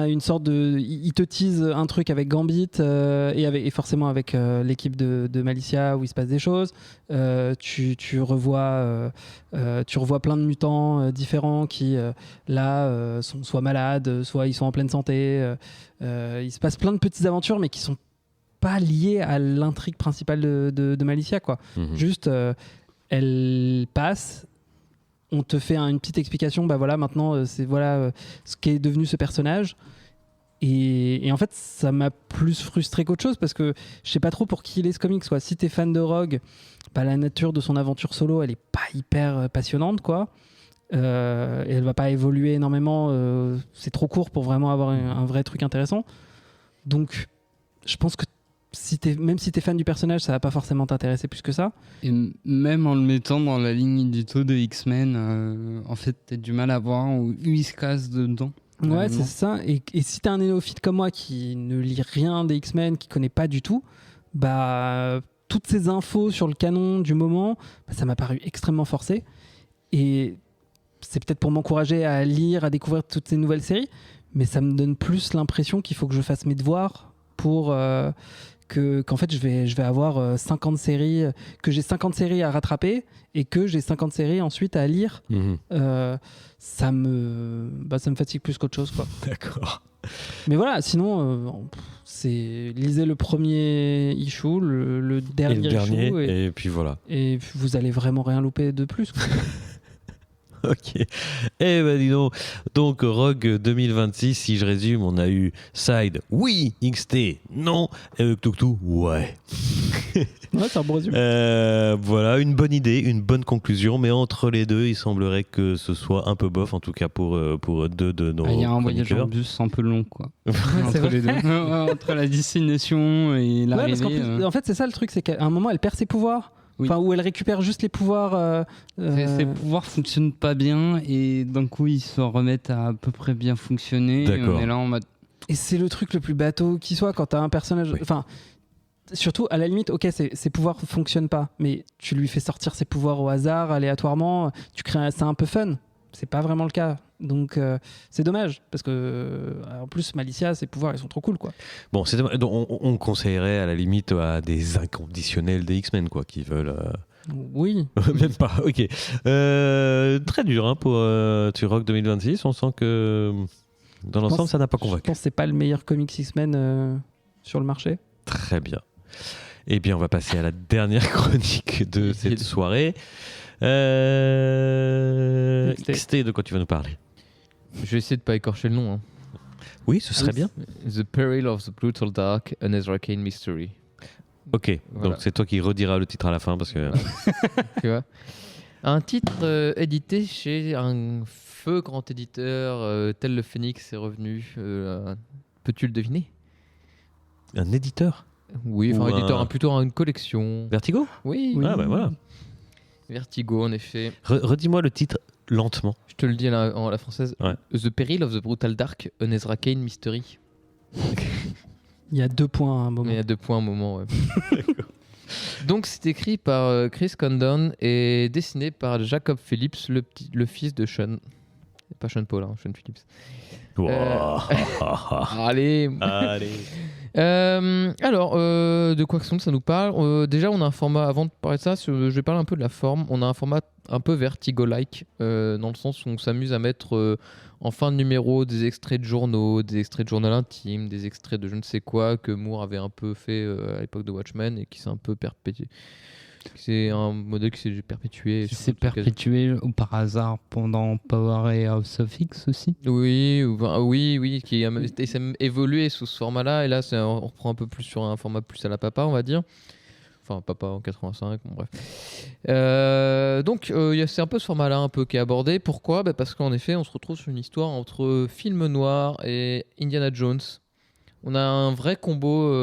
une sorte de. Il te tease un truc avec Gambit et forcément avec l'équipe de Malicia où il se passe des choses. Tu revois plein de mutants différents qui là sont soit malades, soit ils sont en pleine santé. Il se passe plein de petites aventures, mais qui sont pas liées à l'intrigue principale de Malicia, quoi. Juste. Elle passe, on te fait une petite explication, bah voilà, maintenant, c'est voilà ce qu'est devenu ce personnage. Et en fait, ça m'a plus frustré qu'autre chose parce que je sais pas trop pour qui il est ce comics, quoi. Si t'es fan de Rogue, bah, la nature de son aventure solo, elle est pas hyper passionnante, quoi. Et elle va pas évoluer énormément. C'est trop court pour vraiment avoir un vrai truc intéressant. Donc, je pense que même si t'es fan du personnage, ça va pas forcément t'intéresser plus que ça. Et même en le mettant dans la ligne édito de X-Men, en fait, t'as du mal à voir où il se casse dedans. Ouais, c'est ça. Et si t'es un néophyte comme moi qui ne lit rien des X-Men, qui connaît pas du tout, bah toutes ces infos sur le canon du moment, bah, ça m'a paru extrêmement forcé. Et c'est peut-être pour m'encourager à lire, à découvrir toutes ces nouvelles séries, mais ça me donne plus l'impression qu'il faut que je fasse mes devoirs pour qu'en fait je vais avoir 50 séries, que j'ai 50 séries à rattraper et que j'ai 50 séries ensuite à lire. Ça me fatigue plus qu'autre chose, quoi. D'accord. Mais voilà, sinon lisez le premier issue, le Et dernier, le dernier, issue et puis voilà. et vous allez vraiment rien louper de plus, quoi. Ok. Eh ben dis donc Rogue 2026, si je résume, on a eu Side, oui, XT, non, et Tuktu, ouais. Ouais, c'est un bon résumé. Voilà, une bonne idée, une bonne conclusion, mais entre les deux, il semblerait que ce soit un peu bof, en tout cas pour deux de nos Il y a un voyage chroniqueurs. en bus un peu long, quoi. c'est Entre vrai. les deux. Entre la destination et Ouais, parce qu'en l'arrivée. plus, en fait, c'est ça le truc, c'est qu'à un moment, elle perd ses pouvoirs. Oui. Enfin, où elle récupère juste les pouvoirs. Ses pouvoirs fonctionnent pas bien et d'un coup ils se remettent à peu près bien fonctionner. Et D'accord. on est là en mode. Et c'est le truc le plus bateau qui soit quand t'as un personnage. Oui. Enfin, surtout à la limite, ok, ses pouvoirs fonctionnent pas, mais tu lui fais sortir ses pouvoirs au hasard, aléatoirement. C'est un peu fun. C'est pas vraiment le cas. Donc c'est dommage parce que en plus Malicia, ses pouvoirs ils sont trop cool, quoi. Bon, c'est dommage. Donc, on conseillerait à la limite à des inconditionnels des X-Men, quoi, qui veulent. Oui. Même pas, ok. Très dur hein, pour Turok 2026. On sent que dans l'ensemble, ça n'a pas Je convaincu. pense que c'est pas le meilleur comics X-Men sur le marché. Très bien. Eh bien, on va passer à la dernière chronique de cette soirée. XT, de quoi tu vas nous parler? Je vais essayer de pas écorcher le nom. Hein. Oui, ce serait bien. The Peril of the Brutal Dark, an Ezra Kane Mystery. Ok, Voilà. donc c'est toi qui rediras le titre à la fin parce que. Tu vois, un titre édité chez un feu grand éditeur tel le Phénix est revenu. Peux-tu le deviner? Un éditeur? Oui, enfin Ou éditeur, un- plutôt une collection. Vertigo? Oui, Ah, bah voilà. Vertigo en effet. Redis-moi le titre lentement. Je te le dis en la française. Ouais. The Peril of the Brutal Dark, an Ezra Kane Mystery. Il y a 2 points à un moment. Mais il y a 2 points à un moment, ouais. Donc c'est écrit par Chris Condon et dessiné par Jacob Phillips, le fils de Sean. Pas Sean Paul, hein, Sean Phillips. Allez. Allez. Alors, de quoi que ça nous parle déjà, on a un format, avant de parler de ça, je vais parler un peu de la forme. On a un format un peu Vertigo-like, dans le sens où on s'amuse à mettre en fin de numéro des extraits de journaux, des extraits de journal intime, des extraits de je ne sais quoi que Moore avait un peu fait à l'époque de Watchmen et qui s'est un peu perpétué. C'est un modèle qui s'est perpétué. Qui sur s'est d'autres occasions. perpétué par hasard pendant Power et House of X aussi. Oui, qui s'est évolué sous ce format-là. Et là, on reprend un peu plus sur un format plus à la papa, on va dire. Enfin, papa en 85, bon, bref. Donc, c'est un peu ce format-là un peu qui est abordé. Pourquoi ? Parce qu'en effet, on se retrouve sur une histoire entre film noir et Indiana Jones. On a un vrai combo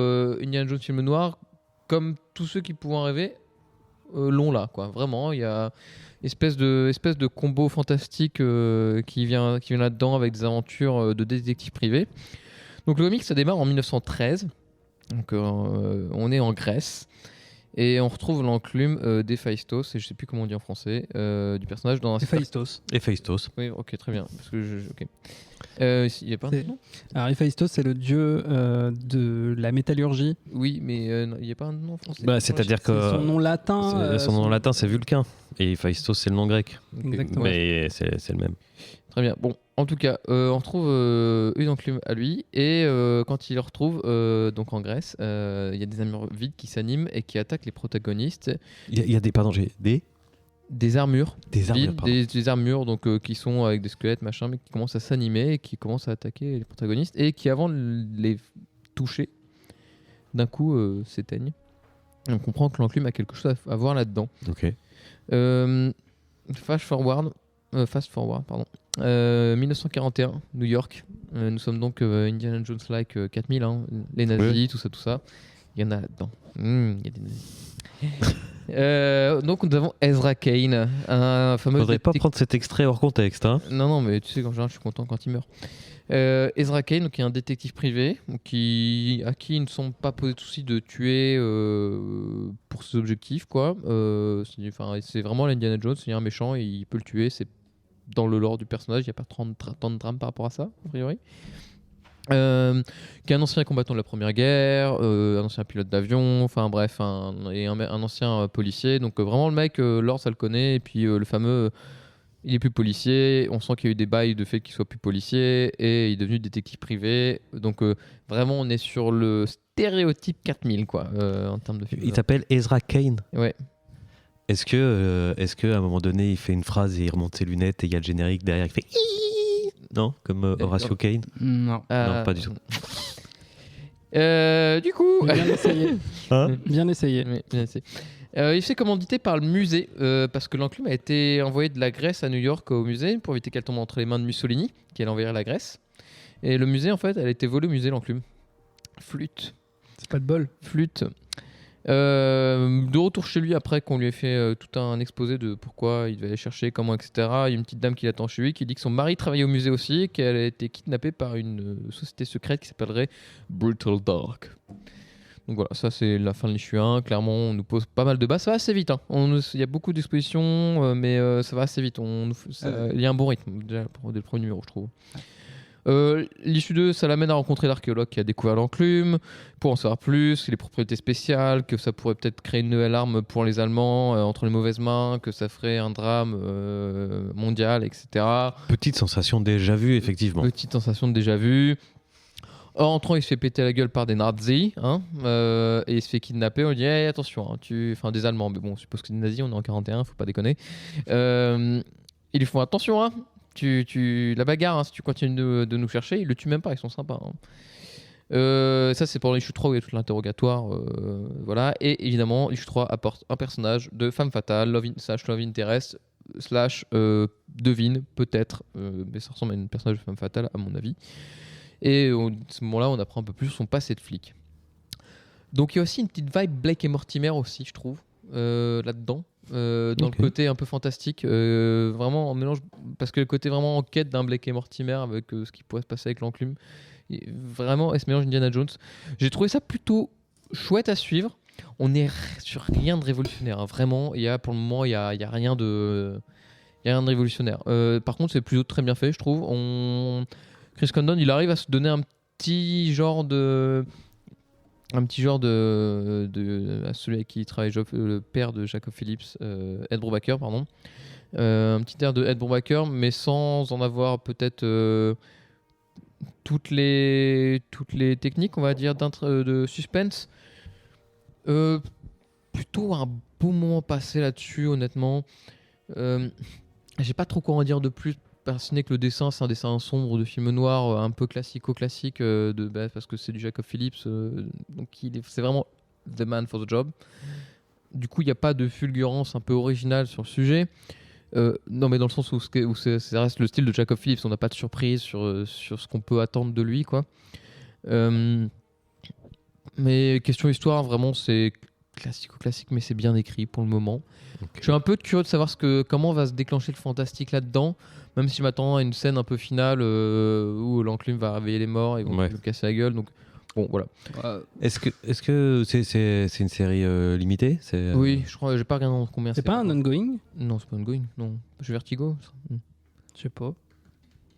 Indiana Jones film noir, comme tous ceux qui pouvaient en rêver, l'ont là, quoi. Vraiment, il y a espèce de combo fantastique qui vient là-dedans avec des aventures de détectives privés. Donc le comic, ça démarre en 1913. Donc on est en Grèce. Et on retrouve l'enclume d'Héphaïstos, et je sais plus comment on dit en français, du personnage dans un... Héphaïstos. Héphaïstos. Oui, ok, très bien. Parce que ok. Il y a pas un C'est- autre nom ? Alors Héphaïstos, c'est le dieu de la métallurgie. Oui, mais non, il n'y a pas un nom en français. Bah, c'est-à-dire que C'est son nom latin. son nom latin c'est Vulcain et Héphaïstos c'est le nom grec. Ok, Exactement. ouais. Mais c'est le même. Très bien. Bon, en tout cas, on retrouve une enclume à lui, et quand il le retrouve, donc en Grèce, il y a des armures vides qui s'animent et qui attaquent les protagonistes. Il y a des. Pardon, j'ai des. des armures. Des armures, vides, pardon. des armures donc, qui sont avec des squelettes, machin, mais qui commencent à s'animer et qui commencent à attaquer les protagonistes et qui, avant de les toucher, d'un coup s'éteignent. Et on comprend que l'enclume a quelque chose à voir là-dedans. Ok. Fast forward, pardon. 1941, New York. Nous sommes donc Indiana Jones-like 4000, hein, les nazis, tout ça. Il y en a là-dedans. Il y a des nazis. Donc nous avons Ezra Kane, un fameux. Faudrait pas prendre cet extrait hors contexte. Hein. Non, mais tu sais, en général, je suis content quand il meurt. Ezra Kane, qui est un détective privé, à qui il ne semble pas poser de souci de tuer pour ses objectifs, quoi. C'est vraiment l'Indiana Jones, il y a un méchant et il peut le tuer. C'est dans le lore du personnage, il n'y a pas tant de drame par rapport à ça, a priori. Qui est un ancien combattant de la Première Guerre, un ancien pilote d'avion, enfin bref, un ancien policier. Donc vraiment le mec, Lord ça le connaît, et puis le fameux, il est plus policier, on sent qu'il y a eu des bails de fait qu'il soit plus policier, et il est devenu détective privé. Donc vraiment on est sur le stéréotype 4000 quoi, en termes de film. Il s'appelle Ezra Kane. Ouais. Est-ce que à un moment donné il fait une phrase et il remonte ses lunettes et il y a le générique derrière qui fait Iiii non, comme Horatio Kane. Non. Non, pas du tout. Du coup, Bien essayé. Hein Bien essayé. Oui, bien essayé. Il s'est commandité par le musée parce que l'enclume a été envoyé de la Grèce à New York au musée pour éviter qu'elle tombe entre les mains de Mussolini qui allait envahir la Grèce. Et le musée, en fait, elle a été volée au musée, l'enclume. Flûte. C'est pas de bol. Flûte. De retour chez lui après qu'on lui ait fait tout un exposé de pourquoi il devait aller chercher, comment, etc. Il y a une petite dame qui l'attend chez lui qui dit que son mari travaillait au musée aussi et qu'elle a été kidnappée par une société secrète qui s'appellerait Brutal Dark. Donc voilà, ça c'est la fin de l'issue 1. Clairement, on nous pose pas mal de bas. Ça va assez vite. Hein. Il y a beaucoup d'expositions, mais ça va assez vite. Il y a un bon rythme déjà pour le premier numéro, je trouve. L'issue 2, ça l'amène à rencontrer l'archéologue qui a découvert l'enclume pour en savoir plus, les propriétés spéciales, que ça pourrait peut-être créer une nouvelle arme pour les Allemands entre les mauvaises mains, que ça ferait un drame mondial, etc. Petite sensation déjà vue, effectivement. Petite sensation de déjà vu. En rentrant, il se fait péter la gueule par des nazis, hein, et il se fait kidnapper. On lui dit hey, attention, hein, enfin des Allemands, mais bon, on suppose que c'est des nazis, on est en 41, faut pas déconner. Ils lui font attention, hein. La bagarre, hein, si tu continues de nous chercher, ils le tuent même pas, ils sont sympas. Hein. Ça, c'est pour l'issue 3 où il y a tout l'interrogatoire. Voilà. Et évidemment, l'issue 3 apporte un personnage de femme fatale, love interest, / devine, peut-être, mais ça ressemble à un personnage de femme fatale, à mon avis. Et à ce moment-là, on apprend un peu plus son passé de flic. Donc il y a aussi une petite vibe Blake et Mortimer aussi, je trouve, là-dedans. Dans le côté un peu fantastique, vraiment en mélange, parce que le côté vraiment en quête d'un Blake et Mortimer avec ce qui pourrait se passer avec l'enclume, vraiment elle se mélange Indiana Jones. J'ai trouvé ça plutôt chouette à suivre. On n'est sur rien de révolutionnaire, hein. Vraiment. Pour le moment il y a rien de révolutionnaire. Par contre c'est plutôt très bien fait, je trouve. Chris Condon, il arrive à se donner un petit genre de à celui avec qui il travaille, le père de Jacob Phillips, Ed Brubaker, pardon. Un petit air de Ed Brubaker, mais sans en avoir peut-être toutes les techniques, on va dire, de suspense. Plutôt un beau moment passé là-dessus, honnêtement. J'ai pas trop quoi en dire de plus. Ce n'est que le dessin, c'est un dessin sombre de film noir, un peu classique-classique, parce que c'est du Jacob Phillips, donc c'est vraiment the man for the job. Du coup, il n'y a pas de fulgurance un peu originale sur le sujet. Non, mais dans le sens où ça reste le style de Jacob Phillips, on n'a pas de surprise sur ce qu'on peut attendre de lui, quoi. Mais question histoire, vraiment, c'est classique, mais c'est bien écrit pour le moment. Okay. Je suis un peu curieux de savoir comment va se déclencher le fantastique là-dedans, même si je m'attends à une scène un peu finale où l'enclume va réveiller les morts et vont lui casser la gueule. Donc bon, voilà. Est-ce que c'est une série limitée? Oui, je crois. J'ai pas regardé combien c'est. C'est pas un ongoing? Non, c'est pas un ongoing. Non, j'ai Vertigo. Je sais pas.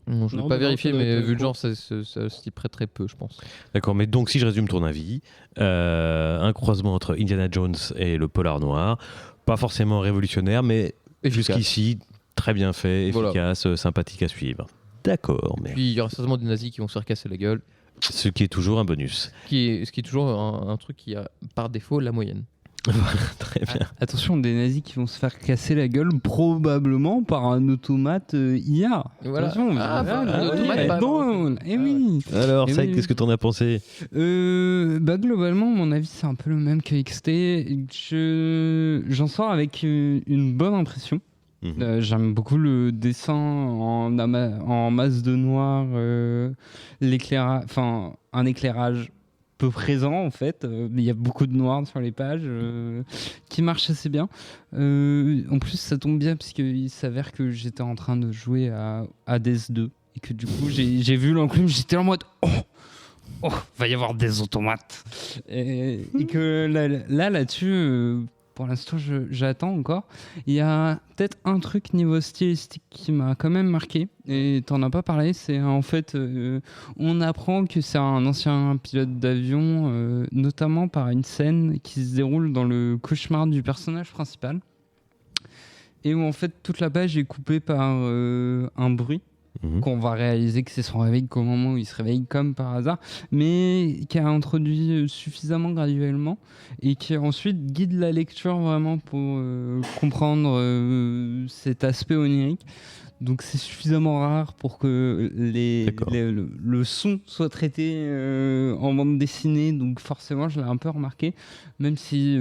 Non, je l'ai pas vérifié, mais vu le genre, ça s'y prête très peu, je pense. D'accord, mais donc si je résume ton avis, un croisement entre Indiana Jones et le polar noir, pas forcément révolutionnaire, mais jusqu'ici, très bien fait, efficace, sympathique à suivre. D'accord. Mais... Puis il y aura certainement des nazis qui vont se faire casser la gueule. Ce qui est toujours un bonus. Ce qui est toujours un truc qui a par défaut la moyenne. Très bien. Attention, des nazis qui vont se faire casser la gueule probablement par un automate IA. Voilà. Attention, Ah, voilà, bah, oui, automate, mais pas bon, eh oui. Alors, Eh Saïd, oui. qu'est-ce que t'en as pensé? Globalement, mon avis, c'est un peu le même que XT. J'en sors avec une bonne impression. J'aime beaucoup le dessin en masse de noir, un éclairage peu présent en fait. Il y a beaucoup de noir sur les pages qui marche assez bien. En plus, ça tombe bien parce qu'il s'avère que j'étais en train de jouer à Hades 2 et que du coup, j'ai vu l'enclume, j'étais en mode oh, va y avoir des automates. Et que là-dessus, pour l'instant, j'attends encore. Il y a peut-être un truc niveau stylistique qui m'a quand même marqué, et t'en as pas parlé, c'est en fait, on apprend que c'est un ancien pilote d'avion, notamment par une scène qui se déroule dans le cauchemar du personnage principal, et où en fait toute la page est coupée par un bruit. Qu'on va réaliser que c'est son réveil qu'au moment où il se réveille comme par hasard, mais qui a introduit suffisamment graduellement et qui ensuite guide la lecture vraiment pour comprendre cet aspect onirique. Donc c'est suffisamment rare pour que le son soit traité en bande dessinée, donc forcément je l'ai un peu remarqué, même si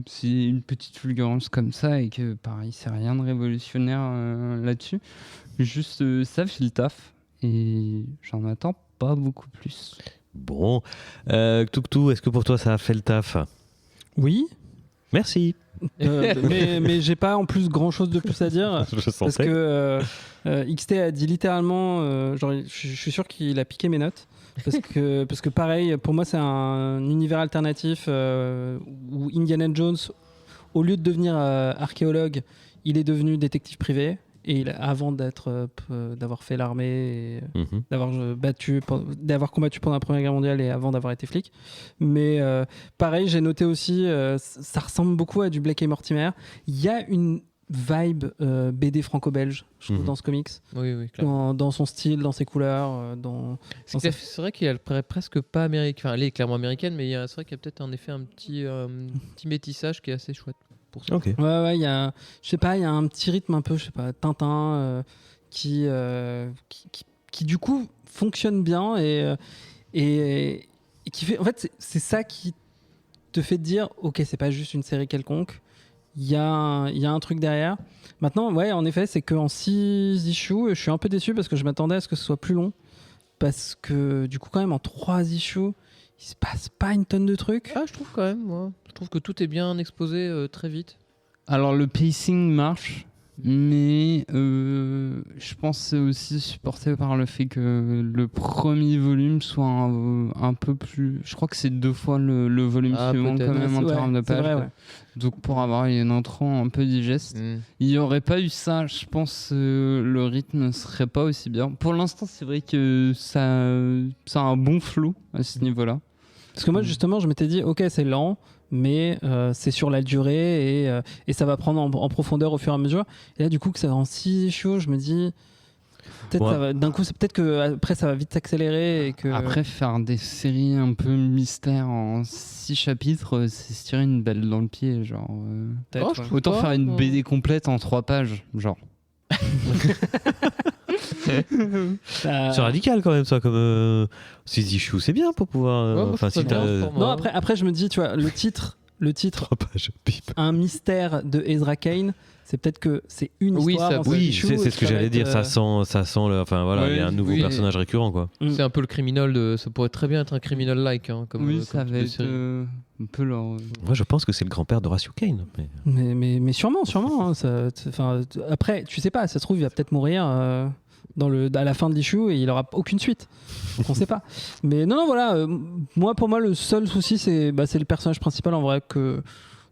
c'est une petite fulgurance comme ça et que pareil c'est rien de révolutionnaire là-dessus. Juste ça fait le taf et j'en attends pas beaucoup plus. Bon. Touktou, est-ce que pour toi ça a fait le taf? Oui, Merci. mais j'ai pas en plus grand chose de plus à dire. Je Parce sentais. que XT a dit littéralement, genre, je suis sûr qu'il a piqué mes notes. Parce que pareil, pour moi, c'est un univers alternatif où Indiana Jones, au lieu de devenir archéologue, il est devenu détective privé. Et avant d'avoir fait l'armée, et d'avoir combattu pendant la Première Guerre mondiale et avant d'avoir été flic. Mais pareil, j'ai noté aussi, ça ressemble beaucoup à du Blake et Mortimer. Il y a une vibe BD franco-belge, je trouve, dans ce comics. Oui, clairement. Dans son style, dans ses couleurs. C'est vrai qu'elle paraît presque pas américaine. Enfin, elle est clairement américaine, mais c'est vrai qu'il y a peut-être en effet un petit métissage qui est assez chouette. Pour ça. Ok. Ouais, il y a, je sais pas, il y a un petit rythme un peu, je sais pas, Tintin, qui du coup fonctionne bien et qui fait, en fait, c'est ça qui te fait te dire, ok, c'est pas juste une série quelconque, il y a un truc derrière. Maintenant, ouais, en effet, c'est qu'en 6 issues, je suis un peu déçu parce que je m'attendais à ce que ce soit plus long, parce que du coup, quand même, en 3 issues, il se passe pas une tonne de trucs. Ah, je trouve quand même, moi. Je trouve que tout est bien exposé très vite. Alors le pacing marche, mais je pense que c'est aussi supporté par le fait que le premier volume soit un peu plus... Je crois que c'est 2 fois le volume suivant quand même en termes de pages. Vrai, ouais. Donc pour avoir une entrant un peu digeste, il n'y aurait pas eu ça, je pense le rythme ne serait pas aussi bien. Pour l'instant, c'est vrai que ça a un bon flow à ce niveau-là. Parce que moi, justement, je m'étais dit, ok, c'est lent, mais c'est sur la durée et ça va prendre en profondeur au fur et à mesure. Et là, du coup, que ça va en 6 issues, je me dis, peut-être d'un coup, c'est peut-être que après ça va vite s'accélérer et que. Après, faire des séries un peu mystères en 6 chapitres, c'est se tirer une balle dans le pied, genre. Autant faire une BD complète en 3 pages, genre. C'est radical quand même ça, comme 6 issues, c'est bien pour pouvoir. Non, après je me dis, tu vois, le titre 3 pages, bip. Un mystère de Ezra Kane, c'est peut-être que c'est une histoire. Oui, c'est ce que j'allais dire. Ça sent enfin voilà, il y a un nouveau personnage récurrent, quoi. C'est un peu le criminel ça pourrait très bien être un criminal-like, hein, comme. Ça va être un peu leur. Moi, je pense que c'est le grand-père d'Horatio Kane. Mais sûrement. Hein, après, tu sais pas, ça se trouve, il va peut-être mourir. À la fin de l'issue et il aura aucune suite, donc on sait pas. Mais non, voilà, pour moi le seul souci c'est le personnage principal en vrai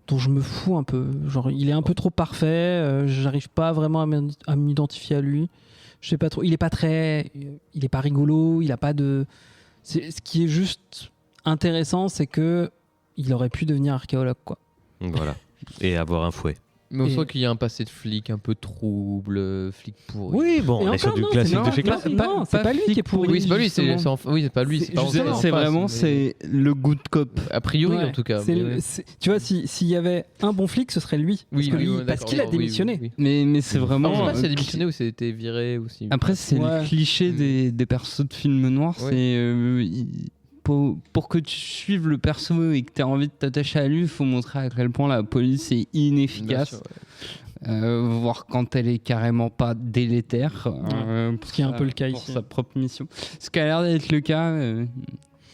dont je me fous un peu, genre il est un peu trop parfait, j'arrive pas vraiment à m'identifier à lui, je sais pas trop, il est pas rigolo, il a pas de, ce qui est juste intéressant c'est que il aurait pu devenir archéologue, quoi. Voilà, et avoir un fouet. Mais on Et- sent qu'il y a un passé de flic un peu trouble, flic pourri. Oui, bon, Et on est sur encore, du non, classique c'est de chez pas- classique. non, c'est pas lui qui est pourri. Oui, c'est pas lui, justement. oui, c'est pas lui, c'est pas Justement, en C'est face, vraiment mais- c'est le good cop. A priori, Ouais, en tout cas. c'est mais le- ouais. tu vois, s'il y avait un bon flic, ce serait lui. Oui, parce que oui, lui- ouais, parce d'accord, qu'il a oui, oui, démissionné. oui. Mais c'est vraiment. Alors, je sais pas s'il a euh, démissionné ou s'il a été viré aussi. Après, c'est Ouais. le cliché des persos de films noirs. Ouais. C'est pour que tu suives le perso et que tu aies envie de t'attacher à lui, il faut montrer à quel point la police est Bien inefficace. sûr, ouais. Voir quand elle est carrément pas délétère. Ce qui est un peu le cas pour ici. sa propre mission. Ce qui a l'air d'être le cas.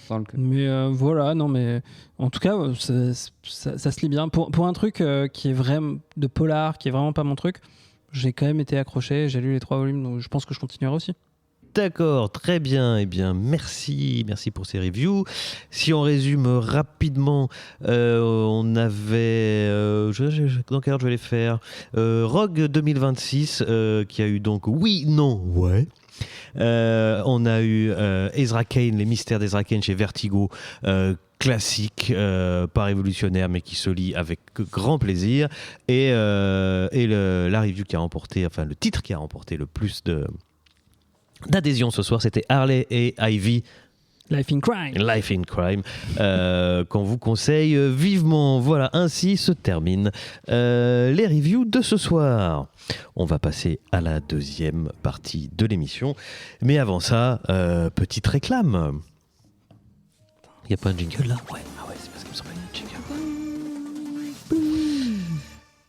Dans le cas. Mais voilà, non, mais en tout cas, ça se lit bien. Pour un truc qui est vraiment de polar, qui est vraiment pas mon truc, j'ai quand même été accroché. J'ai lu les 3 volumes, donc je pense que je continuerai aussi. D'accord, très bien. Eh bien, merci pour ces reviews. Si on résume rapidement, on avait... dans quel ordre je vais les faire Rogue 2026, qui a eu donc oui, non, ouais. On a eu Ezra Kane, les mystères d'Ezra Kane chez Vertigo, classique, pas révolutionnaire, mais qui se lit avec grand plaisir. Et la review qui a remporté, enfin le titre qui a remporté le plus d'adhésion ce soir, c'était Harley et Ivy, Life in Crime. Life in Crime, qu'on vous conseille vivement. Voilà, ainsi se terminent les reviews de ce soir. On va passer à la deuxième partie de l'émission. Mais avant ça, petite réclame. Il n'y a pas un jingle là? Ouais, ah ouais, c'est parce que me semble un jingle.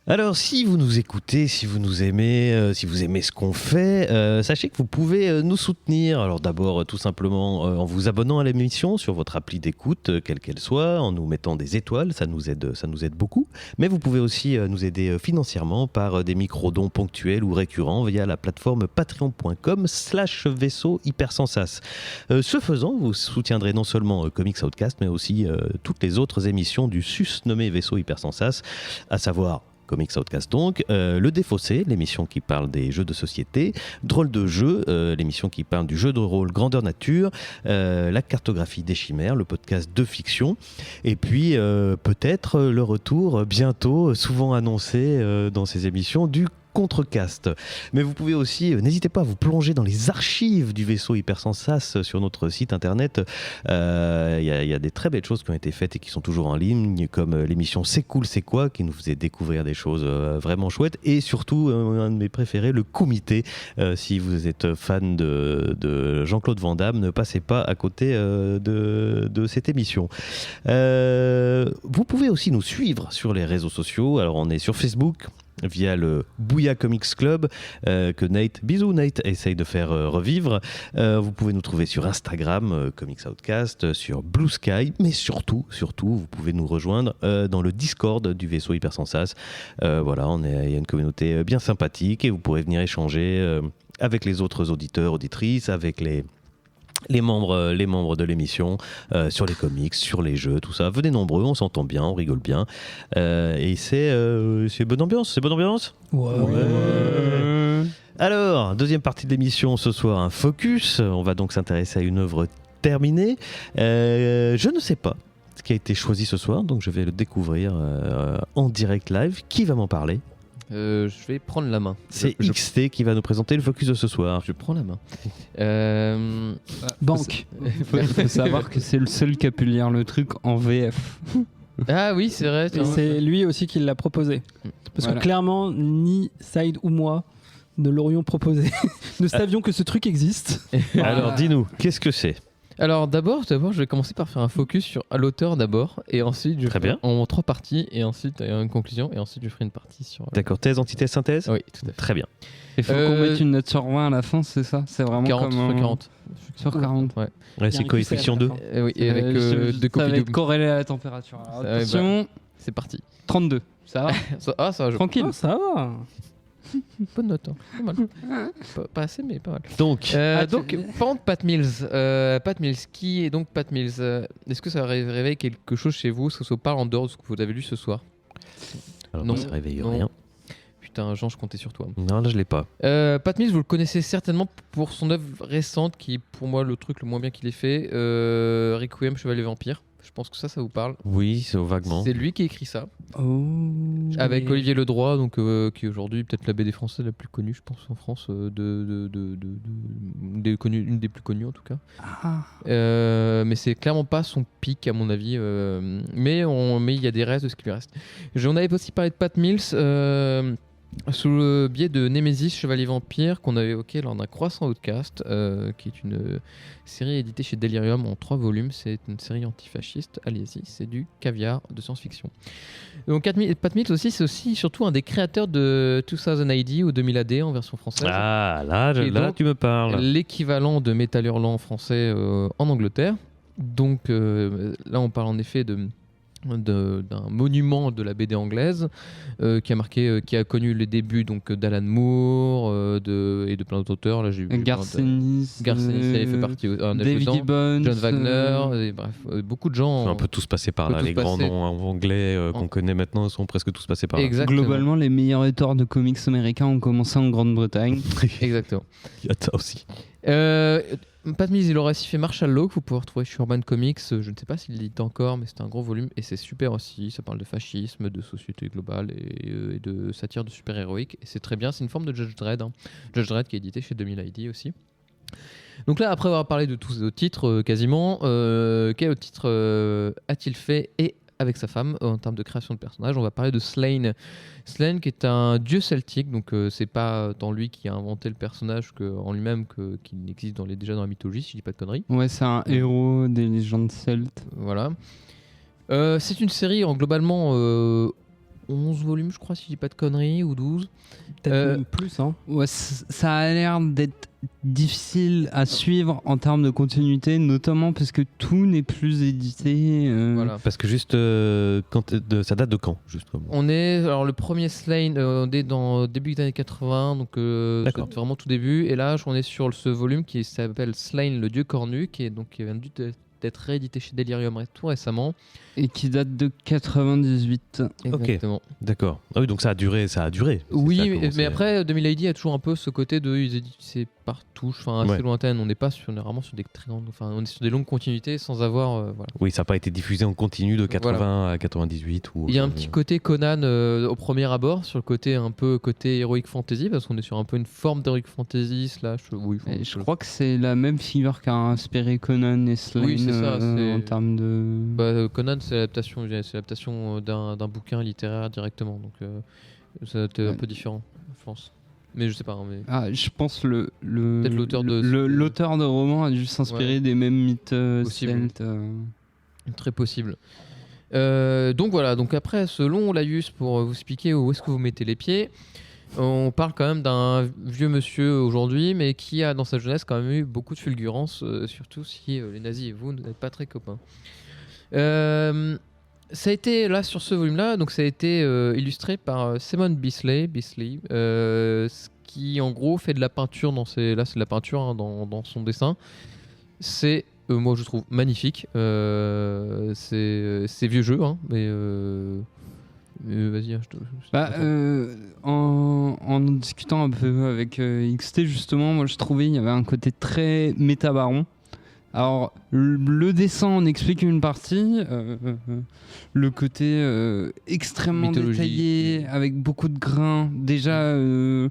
Alors, si vous nous écoutez, si vous nous aimez, si vous aimez ce qu'on fait, sachez que vous pouvez nous soutenir. Alors d'abord, tout simplement, en vous abonnant à l'émission sur votre appli d'écoute, quelle qu'elle soit, en nous mettant des étoiles, ça nous aide beaucoup. Mais vous pouvez aussi nous aider financièrement par des micro-dons ponctuels ou récurrents via la plateforme patreon.com/vaisseau hypersensas. Ce faisant, vous soutiendrez non seulement Comics Outcast, mais aussi toutes les autres émissions du sus-nommé Vaisseau Hypersensas, à savoir Comics Outcast donc, Le Défaussé, l'émission qui parle des jeux de société, Drôle de jeu, l'émission qui parle du jeu de rôle Grandeur Nature, La Cartographie des Chimères, le podcast de fiction, et puis peut-être le retour bientôt, souvent annoncé dans ces émissions, du Contrecast. Mais vous pouvez aussi, n'hésitez pas à vous plonger dans les archives du vaisseau Hypersensas sur notre site internet. Il y a des très belles choses qui ont été faites et qui sont toujours en ligne, comme l'émission C'est cool, c'est quoi, qui nous faisait découvrir des choses vraiment chouettes. Et surtout, un de mes préférés, le Comité. Si vous êtes fan de Jean-Claude Van Damme, ne passez pas à côté de cette émission. Vous pouvez aussi nous suivre sur les réseaux sociaux. Alors, on est sur Facebook, via le Bouya Comics Club que Nate, bisous Nate, essaye de faire revivre. Vous pouvez nous trouver sur Instagram, Comics Outcast, sur Blue Sky, mais surtout, vous pouvez nous rejoindre dans le Discord du vaisseau Hypersensas. Voilà, il y a une communauté bien sympathique et vous pourrez venir échanger avec les autres auditeurs, auditrices, avec les membres de l'émission, sur les comics, sur les jeux, tout ça. Venez nombreux, on s'entend bien, on rigole bien. Et c'est bonne ambiance, Ouais. Alors, deuxième partie de l'émission ce soir, un focus. On va donc s'intéresser à une œuvre terminée. Je ne sais pas ce qui a été choisi ce soir, donc je vais le découvrir en direct live. Qui va m'en parler ? Je vais prendre la main. C'est je, XT qui va nous présenter le focus de ce soir. je prends la main. Banque. Il faut savoir que c'est le seul qui a pu lire le truc en VF. Ah oui, c'est vrai. Et c'est lui aussi qui l'a proposé. Parce Voilà. que clairement, ni Saïd ou moi ne l'aurions proposé. Nous savions que ce truc existe. Alors dis-nous, qu'est-ce que c'est ? Alors d'abord, je vais commencer par faire un focus sur l'auteur d'abord, et ensuite je Très ferai bien. en 3 parties, et ensuite une conclusion, et ensuite je ferai une partie sur. D'accord, thèse, antithèse, synthèse ? Oui, tout à fait. Très bien. Il faut qu'on mette une note sur 20 à la fin, c'est ça? C'est vraiment 40 comme sur 40. Sur 40. Ouais, Il y a c'est un coefficient QCM 2. à la fin. Oui, et avec deux ça copies va être doubles. corrélé à la température. Alors, Ça va, attention, C'est parti. 32. Ça va? Ça va, Tranquille. Ah, ça va. bonne note. Hein. Pas mal. Pas assez, mais pas mal. Donc, Donc, par contre, Pat Mills. Pat Mills, qui est donc Pat Mills Est-ce que ça réveille quelque chose chez vous? Est-ce que ça vous parle en dehors de ce que vous avez lu ce soir? alors non, moi, ça réveille non. rien. Putain, Jean, je comptais sur toi. Non, là, je l'ai pas. Pat Mills, vous le connaissez certainement pour son œuvre récente, qui est pour moi le truc le moins bien qu'il ait fait, Requiem, Chevalier Vampire. Je pense que ça vous parle. Oui, c'est vaguement. C'est lui qui écrit ça. Oh. Avec Olivier Ledroit, donc, qui est aujourd'hui peut-être la BD française la plus connue, je pense, en France, une des plus connues en tout cas. Mais c'est clairement pas son pic à mon avis. Mais il y a des restes de ce qui lui reste. J'en avais aussi parlé de Pat Mills. Sous le biais de Nemesis Chevalier Vampire qu'on avait évoqué lors d'un Croissant Outcast, qui est une série éditée chez Delirium en 3 volumes. C'est une série antifasciste, allez-y, c'est du caviar de science-fiction. Donc Pat Mills aussi, c'est aussi surtout un des créateurs de 2000 AD ou 2000 AD en version française. Ah, là donc tu me parles. L'équivalent de Métal Hurlant français en Angleterre. Donc là on parle en effet d'un monument de la BD anglaise qui a connu les débuts donc d'Alan Moore et de plein d'autres auteurs. Là, j'ai Garth Ennis, fait partie. David Gibbons, John Wagner, et bref, beaucoup de gens. Ils sont un peu tous passés par là. Les grands noms anglais qu'on connaît maintenant sont presque tous passés par là. Exactement. Globalement, les meilleurs auteurs de comics américains ont commencé en Grande-Bretagne. Exactement. Il y a ça aussi. Pat Mills, il aurait aussi fait Marshall Law, que vous pouvez retrouver chez Urban Comics. Je ne sais pas s'il l'édite encore, mais c'est un gros volume et c'est super aussi. Ça parle de fascisme, de société globale et de satire de super-héroïque. Et c'est très bien, c'est une forme de Judge Dredd. Judge Dredd qui est édité chez 2000 AD aussi. Donc là, après avoir parlé de tous ces autres titres, quasiment, quel autre titre a-t-il fait et avec sa femme en termes de création de personnages? On va parler de Slain. Slain qui est un dieu celtique, donc c'est pas tant lui qui a inventé le personnage en lui-même qu'il existe déjà dans la mythologie, si je dis pas de conneries. Ouais, c'est un héros des légendes celtes. Voilà. C'est une série en globalement 11 volumes, je crois, si je dis pas de conneries, ou 12. Peut-être même plus, hein. Ouais, ça a l'air d'être difficile à suivre en termes de continuité, notamment parce que tout n'est plus édité. Voilà. Parce que juste, ça date de quand juste Alors le premier Slain, on est dans début des années 80, donc c'est vraiment tout début. Et là, on est sur ce volume qui s'appelle Slain, le dieu cornu, qui vient d'être réédité chez Delirium tout récemment. Et qui date de 98. Exactement. Ok, d'accord. Ah oui, donc ça a duré. Oui, mais après, 2000 AD a toujours un peu ce côté de ils éditaient par touche, assez lointaine. On est rarement sur des très grandes, on est sur des longues continuités sans avoir. Voilà. Oui, ça n'a pas été diffusé en continu de 80 à 98. Il y a un petit côté Conan au premier abord, sur le côté un peu côté heroic fantasy, parce qu'on est sur un peu une forme d'heroic fantasy / oui. Je crois que c'est la même figure qu'a inspiré Conan et Slain. Oui, c'est ça. En termes de. Conan, c'est l'adaptation d'un bouquin littéraire directement, donc c'était un peu différent, je pense. Mais je sais pas. Je pense peut-être l'auteur de roman a dû s'inspirer des mêmes mythes celtes. Très possible. Donc voilà. Donc après ce long laïus pour vous expliquer où est-ce que vous mettez les pieds. On parle quand même d'un vieux monsieur aujourd'hui, mais qui a dans sa jeunesse quand même eu beaucoup de fulgurance, surtout si les nazis et vous n'êtes pas très copains. Ça a été là sur ce volume-là, donc ça a été illustré par Simon Bisley, qui en gros fait de la peinture là c'est de la peinture dans son dessin. C'est moi je trouve magnifique. C'est vieux jeu, mais vas-y. En discutant un peu avec XT justement, moi je trouvais il y avait un côté très méta-baron. Alors, le dessin en explique une partie, le côté extrêmement détaillé, avec beaucoup de grains. Déjà, ce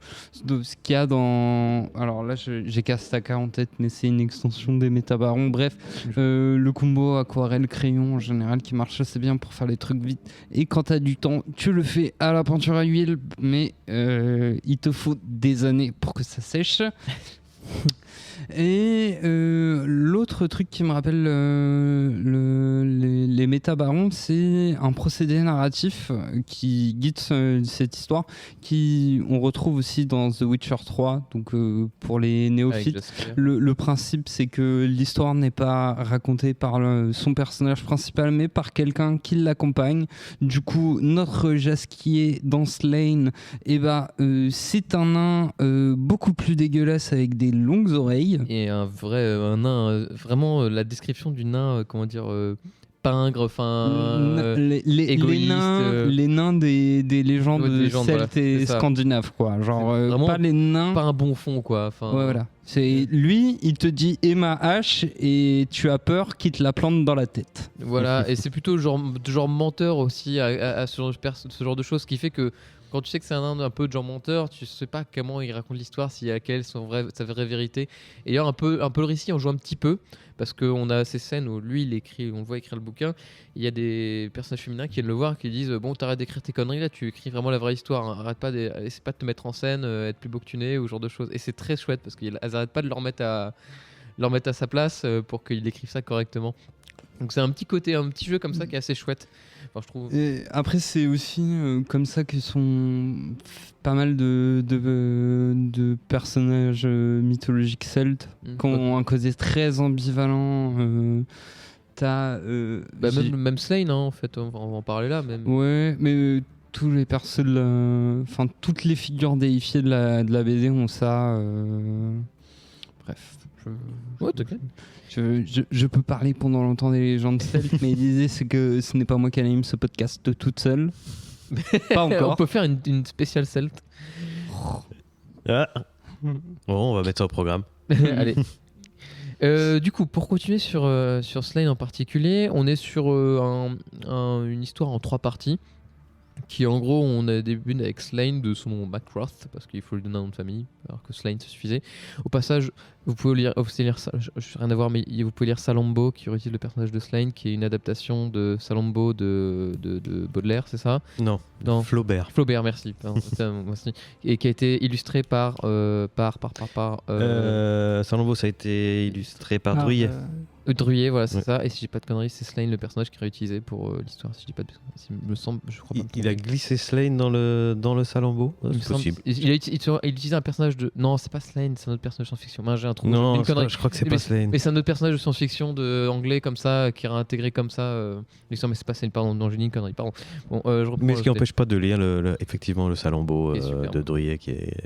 qu'il y a dans... Alors là, j'ai Castaka en tête, mais c'est une extension des métabarons. Bref, le combo aquarelle-crayon en général qui marche assez bien pour faire les trucs vite. Et quand tu as du temps, tu le fais à la peinture à huile, mais il te faut des années pour que ça sèche. Et l'autre truc qui me rappelle les métabarons, c'est un procédé narratif qui guide cette histoire, on retrouve aussi dans The Witcher 3, donc pour les néophytes. Le principe, c'est que l'histoire n'est pas racontée par son personnage principal, mais par quelqu'un qui l'accompagne. Du coup, notre Jaskier dans Slain, c'est un nain beaucoup plus dégueulasse avec des longues oreilles. Et un nain, vraiment la description du nain, pingre, égoïste. Les nains des légendes celtes et voilà, scandinaves, quoi. Genre, vraiment pas les nains. Pas un bon fond, quoi. Ouais, voilà. C'est lui, il te dit et ma hache et tu as peur qu'il te la plante dans la tête. Voilà, et c'est plutôt genre menteur aussi à ce genre de choses, qui fait que quand tu sais que c'est un peu de genre menteur, tu sais pas comment il raconte l'histoire, s'il y a quelle sa vraie vérité. Et d'ailleurs, un peu le récit, on joue un petit peu, parce qu'on a ces scènes où lui, il écrit, on le voit écrire le bouquin, il y a des personnages féminins qui viennent le voir, qui disent bon, t'arrêtes d'écrire tes conneries là, tu écris vraiment la vraie histoire, hein. Arrête pas, essaie pas de te mettre en scène, être plus beau que tu n'es, ou ce genre de choses. Et c'est très chouette, parce qu'elles arrêtent pas de leur mettre à sa place pour qu'il écrive ça correctement. Donc c'est un petit jeu comme ça qui est assez chouette. Enfin, je trouve. Et après, c'est aussi comme ça que sont pas mal de personnages mythologiques celtes qui ont un côté très ambivalent. T'as. Même Slain, hein, en fait, on va en parler là. Même. Ouais, mais tous les enfin toutes les figures déifiées de la BD ont ça. Bref. Ouais, t'inquiète. Je peux parler pendant longtemps des légendes celtes, mais l'idée c'est que ce n'est pas moi qui anime ce podcast toute seule. Pas encore. On peut faire une spéciale celte. Ah. Bon, on va mettre ça au programme. Allez. Du coup, pour continuer sur Slain en particulier, on est sur une histoire en 3 parties. Qui en gros, on a début avec Slain de son nom Macroth, parce qu'il faut lui donner un nom de famille, alors que Slain ça suffisait. Au passage, vous pouvez lire ça, rien à voir, mais vous pouvez lire Salammbô, qui utilise le personnage de Slain, qui est une adaptation de Salammbô de Baudelaire, c'est ça? Non, Flaubert. Flaubert, merci. Pardon, et qui a été illustré par Salammbô, ça a été illustré par Drouillet. Drouillet, voilà, c'est ça. Et si j'ai pas de conneries, c'est Slain le personnage qui est réutilisé pour l'histoire. Si je dis pas de conneries, me semble, je crois pas. Il a glissé Slain dans le Salammbô. C'est possible. Il utilise un personnage de. Non, c'est pas Slain, c'est un autre personnage de science-fiction. J'ai un trou. Non, je crois que c'est pas Slain. Mais c'est un autre personnage de science-fiction anglais comme ça, qui est réintégré comme ça. Mais c'est pas Slain, pardon. Non, j'ai dit une connerie, pardon. Bon, mais ce qui n'empêche pas de lire effectivement le Salammbô de Drouillet, qui est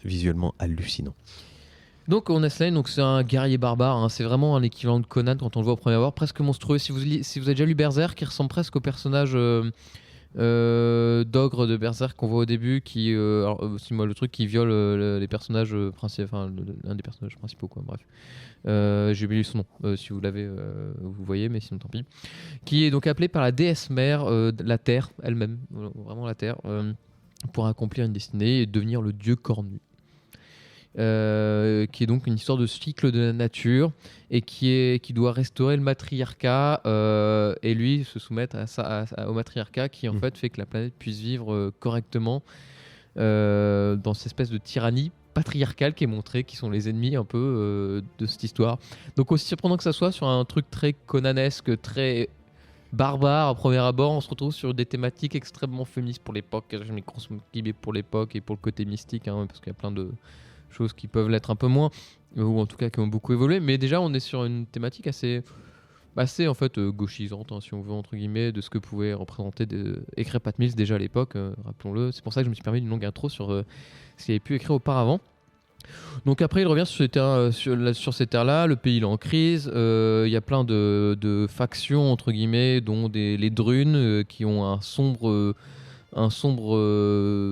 visuellement hallucinant. Donc on a Slain, donc c'est un guerrier barbare, hein. C'est vraiment un équivalent de Conan quand on le voit au premier abord, presque monstrueux. Si vous avez déjà lu Berserk, il ressemble presque au personnage d'ogre de Berserk qu'on voit au début, qui c'est moi le truc qui viole les personnages principaux, enfin un des personnages principaux quoi. Bref, j'ai oublié son nom. Si vous l'avez, vous voyez, mais sinon tant pis. Qui est donc appelé par la déesse mère, la Terre elle-même, vraiment la Terre, pour accomplir une destinée et devenir le dieu cornu. Qui est donc une histoire de cycle de la nature et qui doit restaurer le matriarcat et lui se soumettre au matriarcat qui en fait que la planète puisse vivre correctement dans cette espèce de tyrannie patriarcale qui est montrée, qui sont les ennemis un peu de cette histoire. Donc aussi surprenant que ça soit sur un truc très conanesque, très barbare à premier abord, on se retrouve sur des thématiques extrêmement féministes pour l'époque, je mets guillemets pour l'époque et pour le côté mystique, hein, parce qu'il y a plein de choses qui peuvent l'être un peu moins, ou en tout cas qui ont beaucoup évolué, mais déjà on est sur une thématique assez en fait gauchisante, hein, si on veut, entre guillemets, de ce que pouvait représenter écrire Pat Mills déjà à l'époque, rappelons-le. C'est pour ça que je me suis permis une longue intro sur ce qu'il avait pu écrire auparavant. Donc après il revient sur ces terres-là, le pays il est en crise, il y a plein de factions entre guillemets, dont les Drunes qui ont un sombre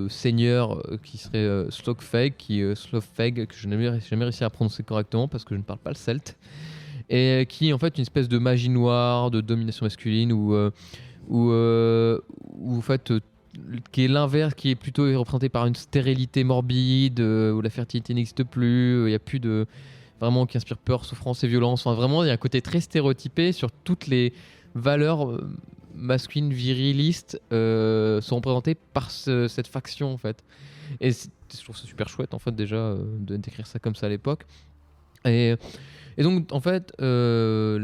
seigneur qui serait Slogfeg, que je n'ai jamais réussi à prononcer correctement parce que je ne parle pas le celte, et qui est en fait une espèce de magie noire, de domination masculine, ou en fait qui est l'inverse, qui est plutôt représenté par une stérilité morbide, où la fertilité n'existe plus, il n'y a plus de... Vraiment qui inspire peur, souffrance et violence. Enfin, vraiment, il y a un côté très stéréotypé sur toutes les valeurs masculines virilistes sont représentées par cette faction en fait. Et je trouve ça super chouette en fait déjà de décrire ça comme ça à l'époque. Et donc en fait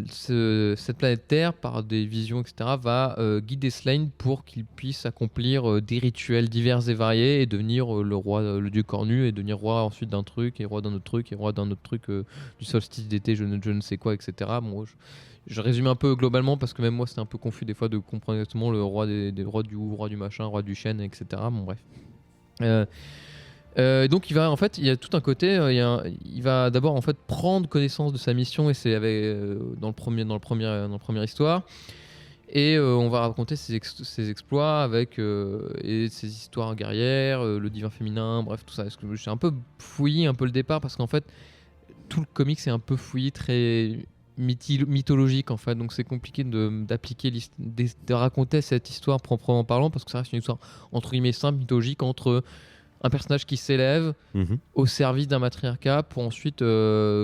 cette planète Terre, par des visions etc, va guider Slain pour qu'il puisse accomplir des rituels divers et variés et devenir le roi, le dieu cornu, et devenir roi ensuite d'un truc et roi d'un autre truc et roi d'un autre truc du solstice d'été, je ne sais quoi etc. Bon, je résume un peu globalement parce que même moi c'était un peu confus des fois de comprendre exactement le roi des rois du machin, roi du chêne, etc. Bon bref. Donc il y a tout un côté, il va d'abord en fait prendre connaissance de sa mission, et c'est dans la première histoire, et on va raconter ses exploits avec et ses histoires guerrières, le divin féminin, bref tout ça. J'ai un peu fouillé un peu le départ parce qu'en fait tout le comics est un peu fouillé, très mythologique en fait, donc c'est compliqué d'appliquer, de raconter cette histoire proprement parlant, parce que ça reste une histoire entre guillemets simple, mythologique, entre un personnage qui s'élève au service d'un matriarcat pour ensuite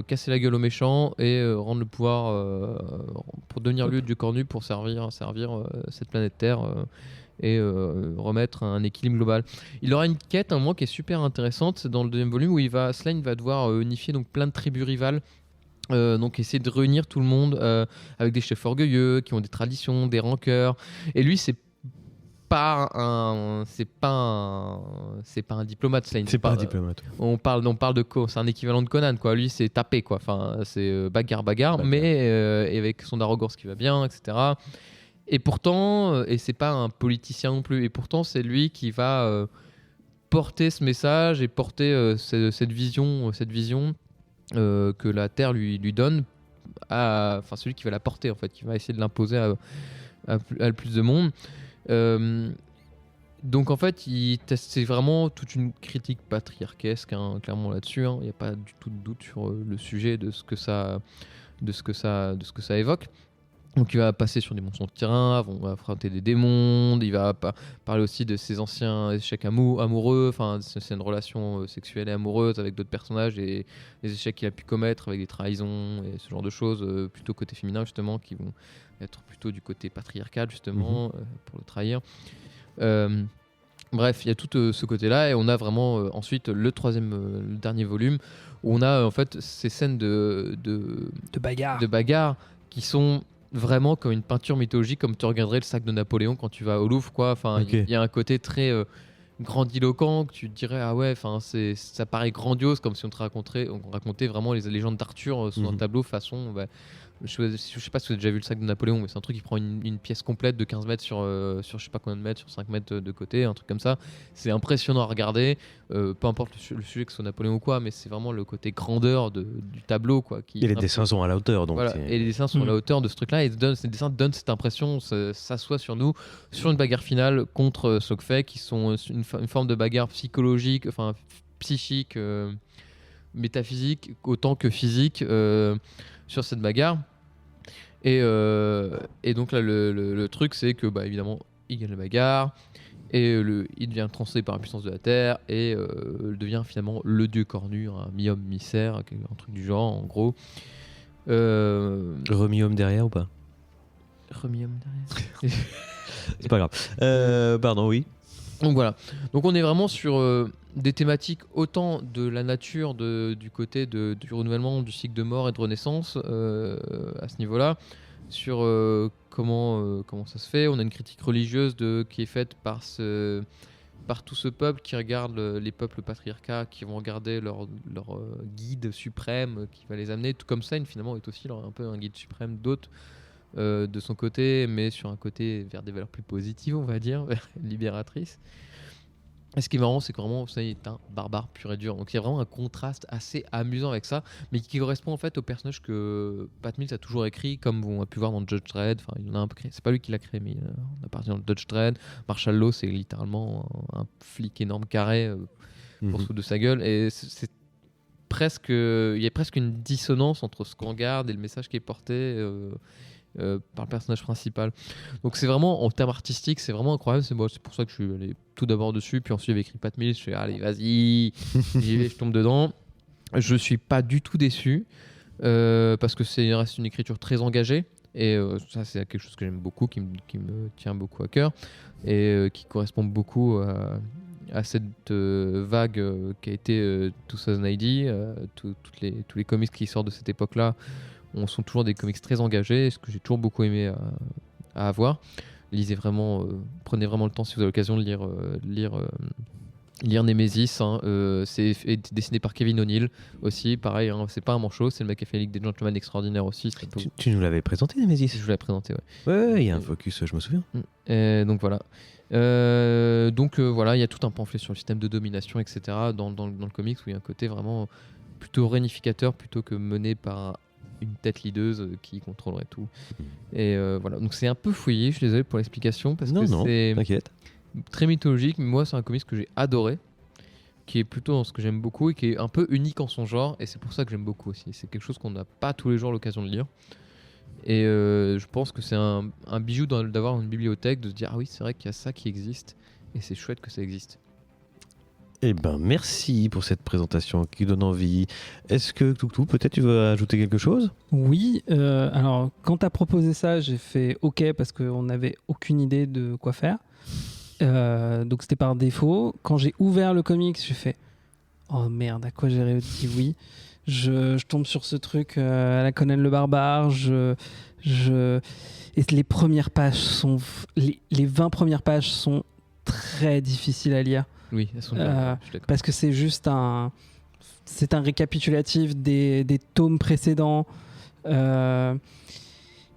casser la gueule aux méchants et rendre le pouvoir pour devenir le dieu cornu pour servir cette planète Terre et remettre un équilibre global. Il aura une quête à un moment qui est super intéressante, c'est dans le deuxième volume où Sláine va devoir unifier donc plein de tribus rivales. Donc essayer de réunir tout le monde avec des chefs orgueilleux qui ont des traditions, des rancœurs. Et lui, c'est pas un diplomate, Sláine. C'est pas un diplomate. On parle de c'est un équivalent de Conan, quoi. Lui, c'est taper, quoi. Enfin, c'est bagarre, mais et avec son arrogance qui va bien, etc. Et pourtant, et c'est pas un politicien non plus. Et pourtant, c'est lui qui va porter ce message et porter cette vision que la Terre lui donne, enfin celui qui va la porter en fait, qui va essayer de l'imposer à le plus de monde. Donc en fait, c'est vraiment toute une critique patriarcesque, hein, clairement là-dessus. Il n'y a pas du tout de doute sur le sujet de ce que ça évoque. Donc il va passer sur des monstres de terrain, on va affronter des démons, il va parler aussi de ses anciens échecs amoureux, enfin c'est une relation sexuelle et amoureuse avec d'autres personnages et les échecs qu'il a pu commettre avec des trahisons et ce genre de choses, plutôt côté féminin justement, qui vont être plutôt du côté patriarcal justement, pour le trahir. Bref, il y a tout ce côté-là et on a vraiment ensuite le dernier volume où on a en fait ces scènes de bagarre qui sont vraiment comme une peinture mythologique, comme tu regarderais le sac de Napoléon quand tu vas au Louvre, quoi. Enfin, il y a un côté très grandiloquent que tu te dirais ah ouais, enfin ça paraît grandiose, comme si on racontait vraiment les légendes d'Arthur sous un tableau façon. Je sais pas si vous avez déjà vu le sac de Napoléon, mais c'est un truc qui prend une pièce complète de 15 mètres sur je sais pas combien de mètres, sur 5 mètres de côté, un truc comme ça. C'est impressionnant à regarder, peu importe le sujet, que ce soit Napoléon ou quoi, mais c'est vraiment le côté grandeur du tableau, quoi. Et les dessins sont à la hauteur. Donc voilà, et les dessins sont à la hauteur de ce truc-là, et ces dessins donnent cette impression, s'assoit sur nous, sur une bagarre finale contre Sogfay, qui sont une forme de bagarre psychologique, enfin psychique, métaphysique, autant que physique, sur cette bagarre. Et donc là, le truc, c'est que évidemment, il gagne la bagarre et il devient transcendé par la puissance de la Terre et devient finalement le dieu cornu, un mi-homme, mi-cerf, un truc du genre, en gros. Remis-homme derrière ou pas? Remis-homme derrière. C'est pas grave. Pardon, oui. Donc voilà. Donc on est vraiment sur des thématiques autant de la nature, du côté du renouvellement, du cycle de mort et de renaissance à ce niveau-là, sur comment ça se fait. On a une critique religieuse qui est faite par tout ce peuple qui regarde les peuples patriarcats, qui vont regarder leur guide suprême qui va les amener. Tout comme Sláine finalement est aussi un peu un guide suprême d'autres. De son côté, mais sur un côté vers des valeurs plus positives, on va dire, libératrices. Et ce qui est marrant, c'est que vraiment, ça est un barbare pur et dur. Donc il y a vraiment un contraste assez amusant avec ça, mais qui correspond en fait au personnage que Pat Mills a toujours écrit, comme on a pu voir dans Judge Dredd. Enfin, il en a un peu créé. C'est pas lui qui l'a créé, mais on a parlé dans Judge Dredd. Marshall Law, c'est littéralement un flic énorme carré pour se foutre de sa gueule. Et c'est presque, il y a presque une dissonance entre ce qu'on regarde et le message qui est porté. Par le personnage principal. Donc c'est vraiment, en termes artistiques, c'est vraiment incroyable. C'est pour ça que je suis allé tout d'abord dessus, puis ensuite j'avais écrit Pat Mills, je fais allez vas-y, j'y vais, je tombe dedans. Je suis pas du tout déçu parce que c'est reste une écriture très engagée et ça c'est quelque chose que j'aime beaucoup, qui me tient beaucoup à cœur et qui correspond beaucoup à cette vague qui a été 2000 tous les comics qui sortent de cette époque-là. Sont toujours des comics très engagés, ce que j'ai toujours beaucoup aimé à avoir. Lisez vraiment, prenez vraiment le temps si vous avez l'occasion de lire Nemesis. C'est dessiné par Kevin O'Neill aussi, pareil, c'est pas un manchot, c'est le mec qui a fait Ligue des Gentlemen extraordinaire aussi. Tu nous l'avais présenté, Nemesis? Je vous l'avais présenté, ouais. Ouais, il y a un focus, je me souviens. Donc voilà. Voilà, il y a tout un pamphlet sur le système de domination, etc. dans le comics, où il y a un côté vraiment plutôt réunificateur plutôt que mené par une tête leaduse qui contrôlerait tout. Et voilà, donc c'est un peu fouillé, je suis désolé pour l'explication, parce que c'est t'inquiète. très mythologique, mais moi c'est un comics que j'ai adoré, qui est plutôt dans ce que j'aime beaucoup et qui est un peu unique en son genre, et c'est pour ça que j'aime beaucoup aussi. C'est quelque chose qu'on n'a pas tous les jours l'occasion de lire. Et je pense que c'est un bijou d'avoir une bibliothèque, de se dire ah oui, c'est vrai qu'il y a ça qui existe, et c'est chouette que ça existe. Eh ben, merci pour cette présentation qui donne envie. Est-ce que, Toutou, peut-être tu veux ajouter quelque chose ? Oui, alors quand tu as proposé ça, j'ai fait OK parce qu'on n'avait aucune idée de quoi faire. Donc c'était par défaut. Quand j'ai ouvert le comics, j'ai fait oh merde, à quoi j'ai dit oui. Je tombe sur ce truc à la Conan le Barbare. Et les premières pages sont. Les 20 premières pages sont très difficiles à lire. Oui, elles sont bien, je suis d'accord. Parce que c'est juste c'est un récapitulatif des tomes précédents.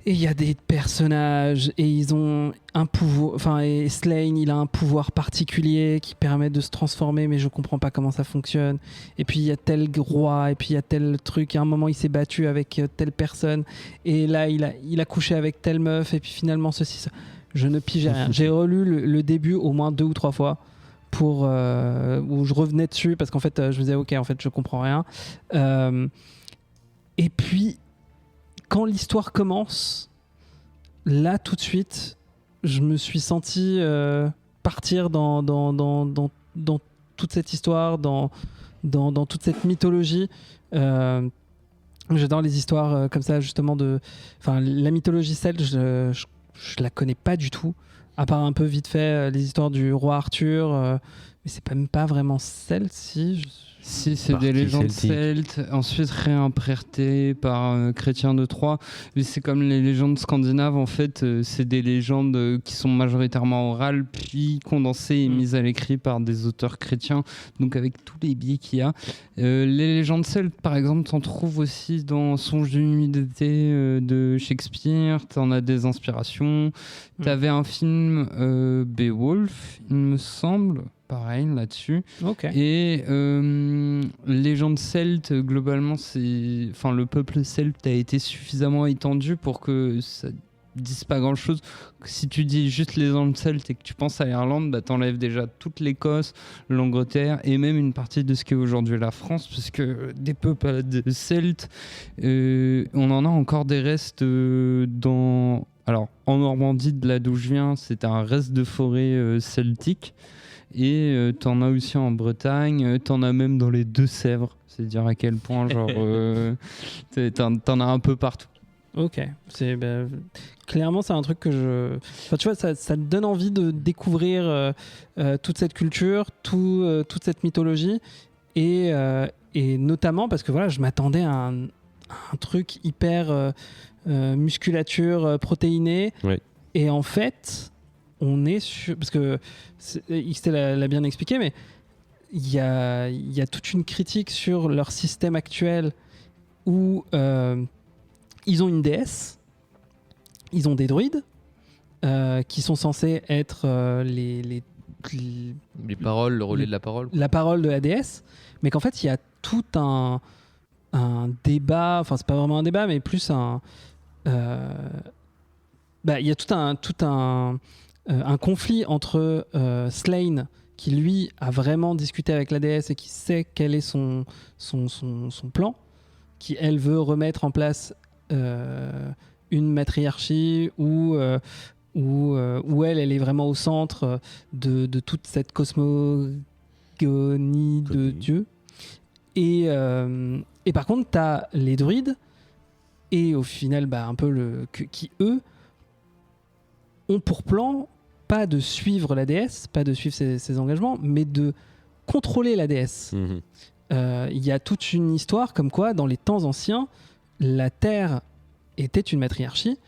Et il y a des personnages et ils ont un pouvoir. Enfin, et Slain, il a un pouvoir particulier qui permet de se transformer, mais je comprends pas comment ça fonctionne. Et puis il y a tel roi, et puis il y a tel truc. Et à un moment, il s'est battu avec telle personne, et là, il a couché avec telle meuf, et puis finalement ceci, ça. Je ne pigeais rien. J'ai relu le début au moins 2 ou 3 fois. Où je revenais dessus parce qu'en fait je me disais ok, en fait je comprends rien, et puis quand l'histoire commence, là tout de suite je me suis senti partir dans toute cette histoire, dans toute cette mythologie. J'adore les histoires comme ça, justement, la mythologie celte, je la connais pas du tout, à part un peu vite fait les histoires du roi Arthur, mais c'est même pas vraiment celte, si. Si, c'est Partie des légendes celtique. celtes, ensuite réinterprétées par Chrétien de Troyes. Mais c'est comme les légendes scandinaves, en fait, c'est des légendes qui sont majoritairement orales, puis condensées et mises à l'écrit par des auteurs chrétiens, donc avec tous les biais qu'il y a. Les légendes celtes, par exemple, t'en trouves aussi dans Songe d'une nuit d'été de Shakespeare, t'en as des inspirations. T'avais un film Beowulf, il me semble, pareil là-dessus. Ok. Et légende celte, globalement, le peuple celte a été suffisamment étendu pour que ça dise pas grand-chose. Si tu dis juste légende celte et que tu penses à l'Irlande, bah, t'enlèves déjà toute l'Écosse, l'Angleterre et même une partie de ce qu'est aujourd'hui la France, parce que des peuples celtes, on en a encore des restes Alors, en Normandie, de là d'où je viens, c'est un reste de forêt celtique. Et t'en as aussi en Bretagne, t'en as même dans les Deux-Sèvres. C'est dire à quel point, genre, t'en as un peu partout. Ok. Clairement, c'est un truc que Enfin, tu vois, ça te donne envie de découvrir toute cette culture, toute cette mythologie. Et notamment parce que voilà, je m'attendais à un truc hyper musculature protéinée. Ouais. Et en fait, on est sur... Parce que XT l'a bien expliqué, mais il y a toute une critique sur leur système actuel où ils ont une déesse, ils ont des druides qui sont censés être les paroles, le relais de la parole. la parole de la déesse, mais qu'en fait il y a tout un débat, enfin c'est pas vraiment un débat, mais plus il y a tout un conflit entre Slain, qui lui a vraiment discuté avec la déesse et qui sait quel est son plan, qui elle veut remettre en place une matriarchie où elle est vraiment au centre de toute cette cosmogonie de Dieu. Et par contre, tu as les druides, et au final, un peu qui eux ont pour plan pas de suivre la déesse, pas de suivre ses engagements, mais de contrôler la déesse. Il y a toute une histoire comme quoi, dans les temps anciens, la Terre était une matriarchie,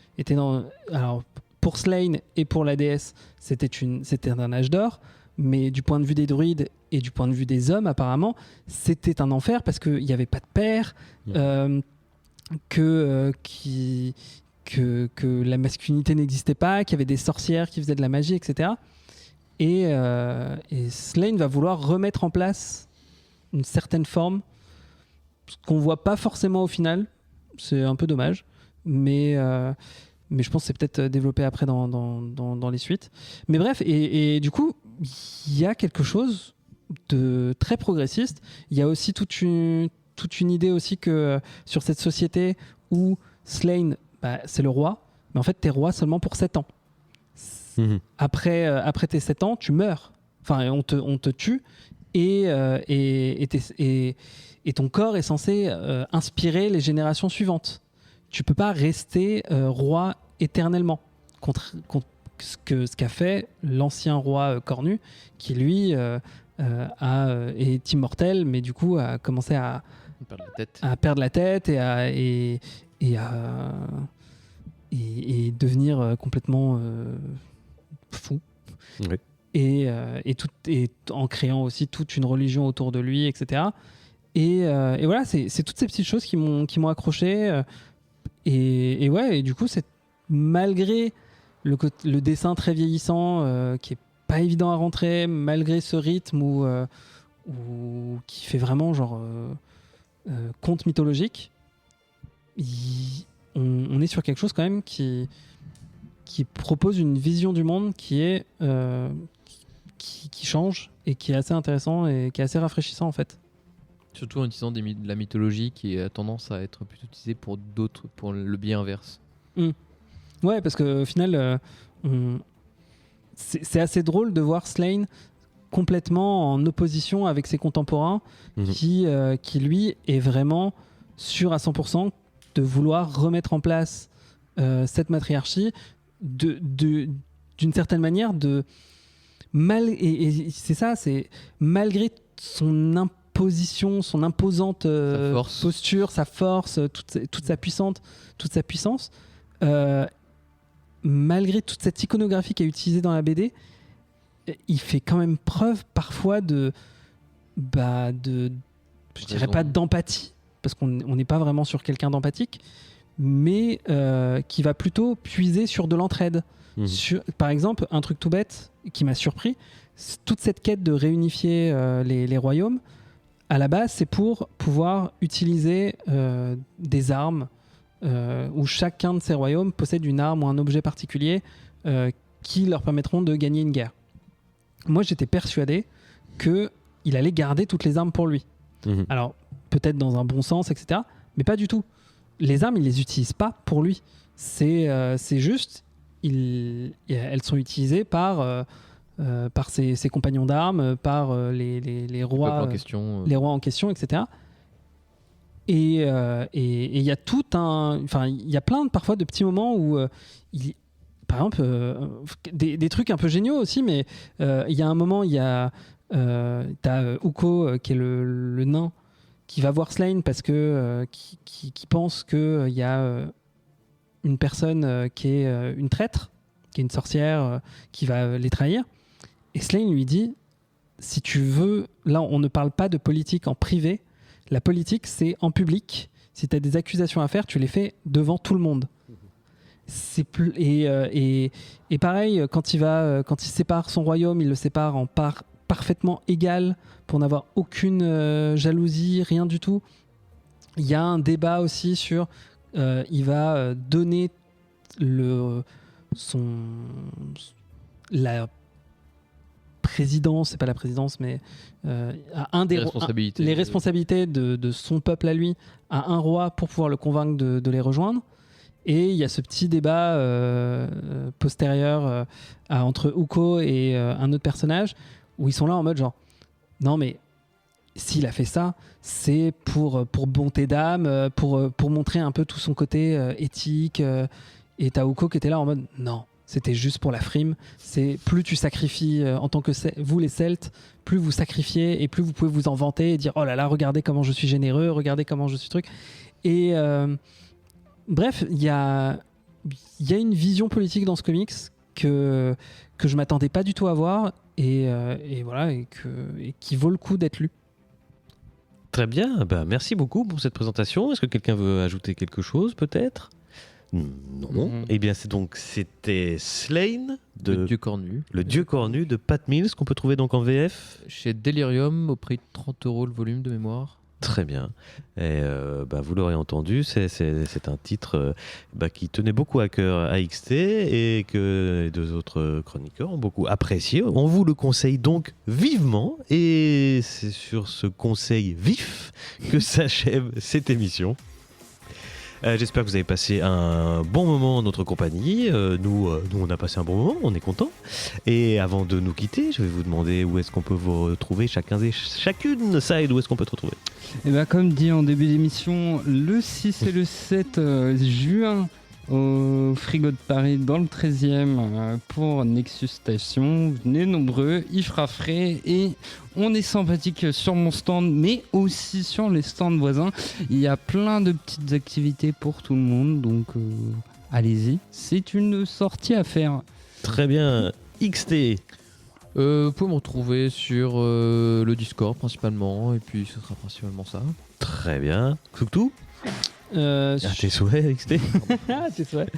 alors pour Slain et pour la déesse, c'était un âge d'or, mais du point de vue des druides et du point de vue des hommes, apparemment, c'était un enfer parce qu'il n'y avait pas de père, que la masculinité n'existait pas, qu'il y avait des sorcières qui faisaient de la magie, etc. Et Slain va vouloir remettre en place une certaine forme, ce qu'on voit pas forcément au final. C'est un peu dommage, mais je pense que c'est peut-être développé après dans les suites. Mais bref, et du coup, il y a quelque chose très progressiste. Il y a aussi toute une idée aussi que sur cette société où Slain, c'est le roi, mais en fait, t'es roi seulement pour 7 ans. Après tes 7 ans, tu meurs. Enfin, on te tue et ton corps est censé inspirer les générations suivantes. Tu peux pas rester roi éternellement. Contre ce qu'a fait l'ancien roi Cornu, qui lui est immortel, mais du coup a commencé à perdre la tête et devenir complètement fou. Oui. Et en créant aussi toute une religion autour de lui, etc. Et voilà, c'est toutes ces petites choses qui m'ont accroché. Et du coup, malgré le dessin très vieillissant, qui est pas évident à rentrer, malgré ce rythme qui fait vraiment genre conte mythologique, on est sur quelque chose quand même qui propose une vision du monde qui change et qui est assez intéressant et qui est assez rafraîchissant en fait. Surtout en utilisant de la mythologie qui a tendance à être plutôt utilisée pour le biais inverse. Ouais, parce qu'au final, c'est assez drôle de voir Slain complètement en opposition avec ses contemporains qui lui est vraiment sûr à 100% de vouloir remettre en place cette matriarchie d'une certaine manière et c'est ça, c'est malgré son imposition, son imposante posture, sa force, toute sa puissance, malgré toute cette iconographie qui est utilisée dans la BD, il fait quand même preuve parfois je dirais pas d'empathie, parce qu'on n'est pas vraiment sur quelqu'un d'empathique, mais qui va plutôt puiser sur de l'entraide. Par exemple, un truc tout bête qui m'a surpris, toute cette quête de réunifier les royaumes, à la base, c'est pour pouvoir utiliser des armes où chacun de ces royaumes possède une arme ou un objet particulier qui leur permettront de gagner une guerre. Moi, j'étais persuadé qu'il allait garder toutes les armes pour lui. Alors, peut-être dans un bon sens, etc., mais pas du tout. Les armes, il les utilise pas pour lui. C'est juste, elles sont utilisées par ses compagnons d'armes, par les rois en question, etc. Et il y a il y a plein parfois de petits moments où par exemple des trucs un peu géniaux aussi, mais il y a un moment, t'as Uko qui est le nain qui va voir Slain parce que qui pense qu'il y a une personne qui est une traître, qui est une sorcière qui va les trahir, et Slain lui dit: si tu veux, là on ne parle pas de politique en privé, la politique c'est en public, si tu as des accusations à faire, tu les fais devant tout le monde. Et pareil, quand il sépare son royaume, il le sépare en parts parfaitement égales pour n'avoir aucune jalousie, rien du tout. Il y a un débat aussi sur il va donner la présidence, c'est pas la présidence, mais à les responsabilités de son peuple à lui, à un roi pour pouvoir le convaincre de les rejoindre. Et il y a ce petit débat postérieur entre Uko et un autre personnage où ils sont là en mode genre non mais s'il a fait ça, c'est pour bonté d'âme, pour montrer un peu tout son côté éthique. Et t'as Uko qui était là en mode non, c'était juste pour la frime. C'est plus tu sacrifies en tant que vous les Celtes, plus vous sacrifiez et plus vous pouvez vous en vanter et dire oh là là, regardez comment je suis généreux, regardez comment je suis truc. Et bref, il y a une vision politique dans ce comics que je m'attendais pas du tout à voir et voilà et qui vaut le coup d'être lu. Très bien, merci beaucoup pour cette présentation. Est-ce que quelqu'un veut ajouter quelque chose peut-être ? Non. Eh bien c'était Slain le Dieu cornu. Le Dieu cornu de Pat Mills qu'on peut trouver donc en VF chez Delirium au prix de 30 € le volume de mémoire. Très bien. Et vous l'aurez entendu, c'est un titre qui tenait beaucoup à cœur à XT et que les deux autres chroniqueurs ont beaucoup apprécié. On vous le conseille donc vivement et c'est sur ce conseil vif que s'achève cette émission. J'espère que vous avez passé un bon moment en notre compagnie. Nous, on a passé un bon moment, on est contents. Et avant de nous quitter, je vais vous demander où est-ce qu'on peut vous retrouver chacune, Side, où est-ce qu'on peut te retrouver? Et comme dit en début d'émission, le 6 et le 7 juin au Frigo de Paris dans le 13e pour Nexus Station. Venez nombreux, il fera frais et on est sympathique sur mon stand mais aussi sur les stands voisins. Il y a plein de petites activités pour tout le monde, donc allez-y, c'est une sortie à faire. Très bien. XT. Vous pouvez me retrouver sur le Discord principalement, et puis ce sera principalement ça. Très bien. Toutou. Tes souhaits, XT. Tes souhaits.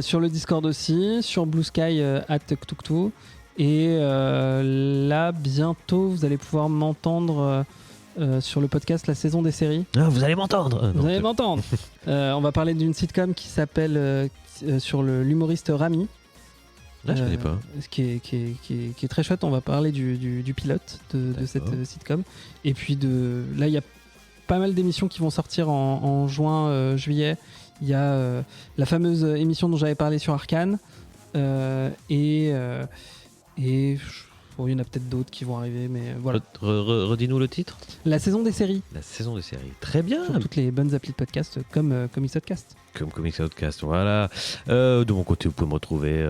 Sur le Discord aussi, sur Blue Sky @tuktuktu. Et là, bientôt, vous allez pouvoir m'entendre sur le podcast La Saison des séries. Ah, vous allez m'entendre. Vous allez m'entendre. On va parler d'une sitcom qui s'appelle sur l'humoriste Rami. Là, je connais pas. Qui est très chouette. On va parler du pilote de cette sitcom. Et puis là, il y a pas mal d'émissions qui vont sortir en juin, juillet. Il y a la fameuse émission dont j'avais parlé sur Arcane. Et il y en a peut-être d'autres qui vont arriver, mais voilà. Redis-nous le titre. La saison des séries. La saison des séries. Très bien. Sur toutes les bonnes applis de podcast comme Comics Outcast. Comme Comics Outcast, voilà. De mon côté, vous pouvez me retrouver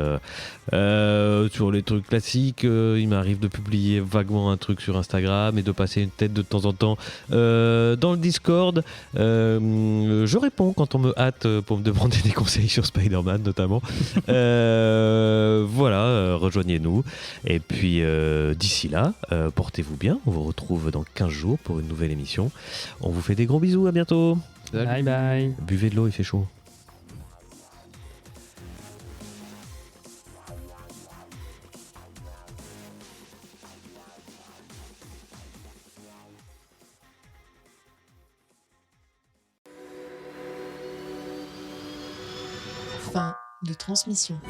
sur les trucs classiques. Il m'arrive de publier vaguement un truc sur Instagram et de passer une tête de temps en temps dans le Discord. Je réponds quand on me hâte pour me demander des conseils sur Spider-Man notamment. Voilà, rejoignez-nous. Et puis d'ici là, portez-vous bien. On vous retrouve dans 15 jours pour une nouvelle émission. On vous fait des gros bisous, à bientôt. Salut. Bye bye. Buvez de l'eau, il fait chaud. Fin de transmission.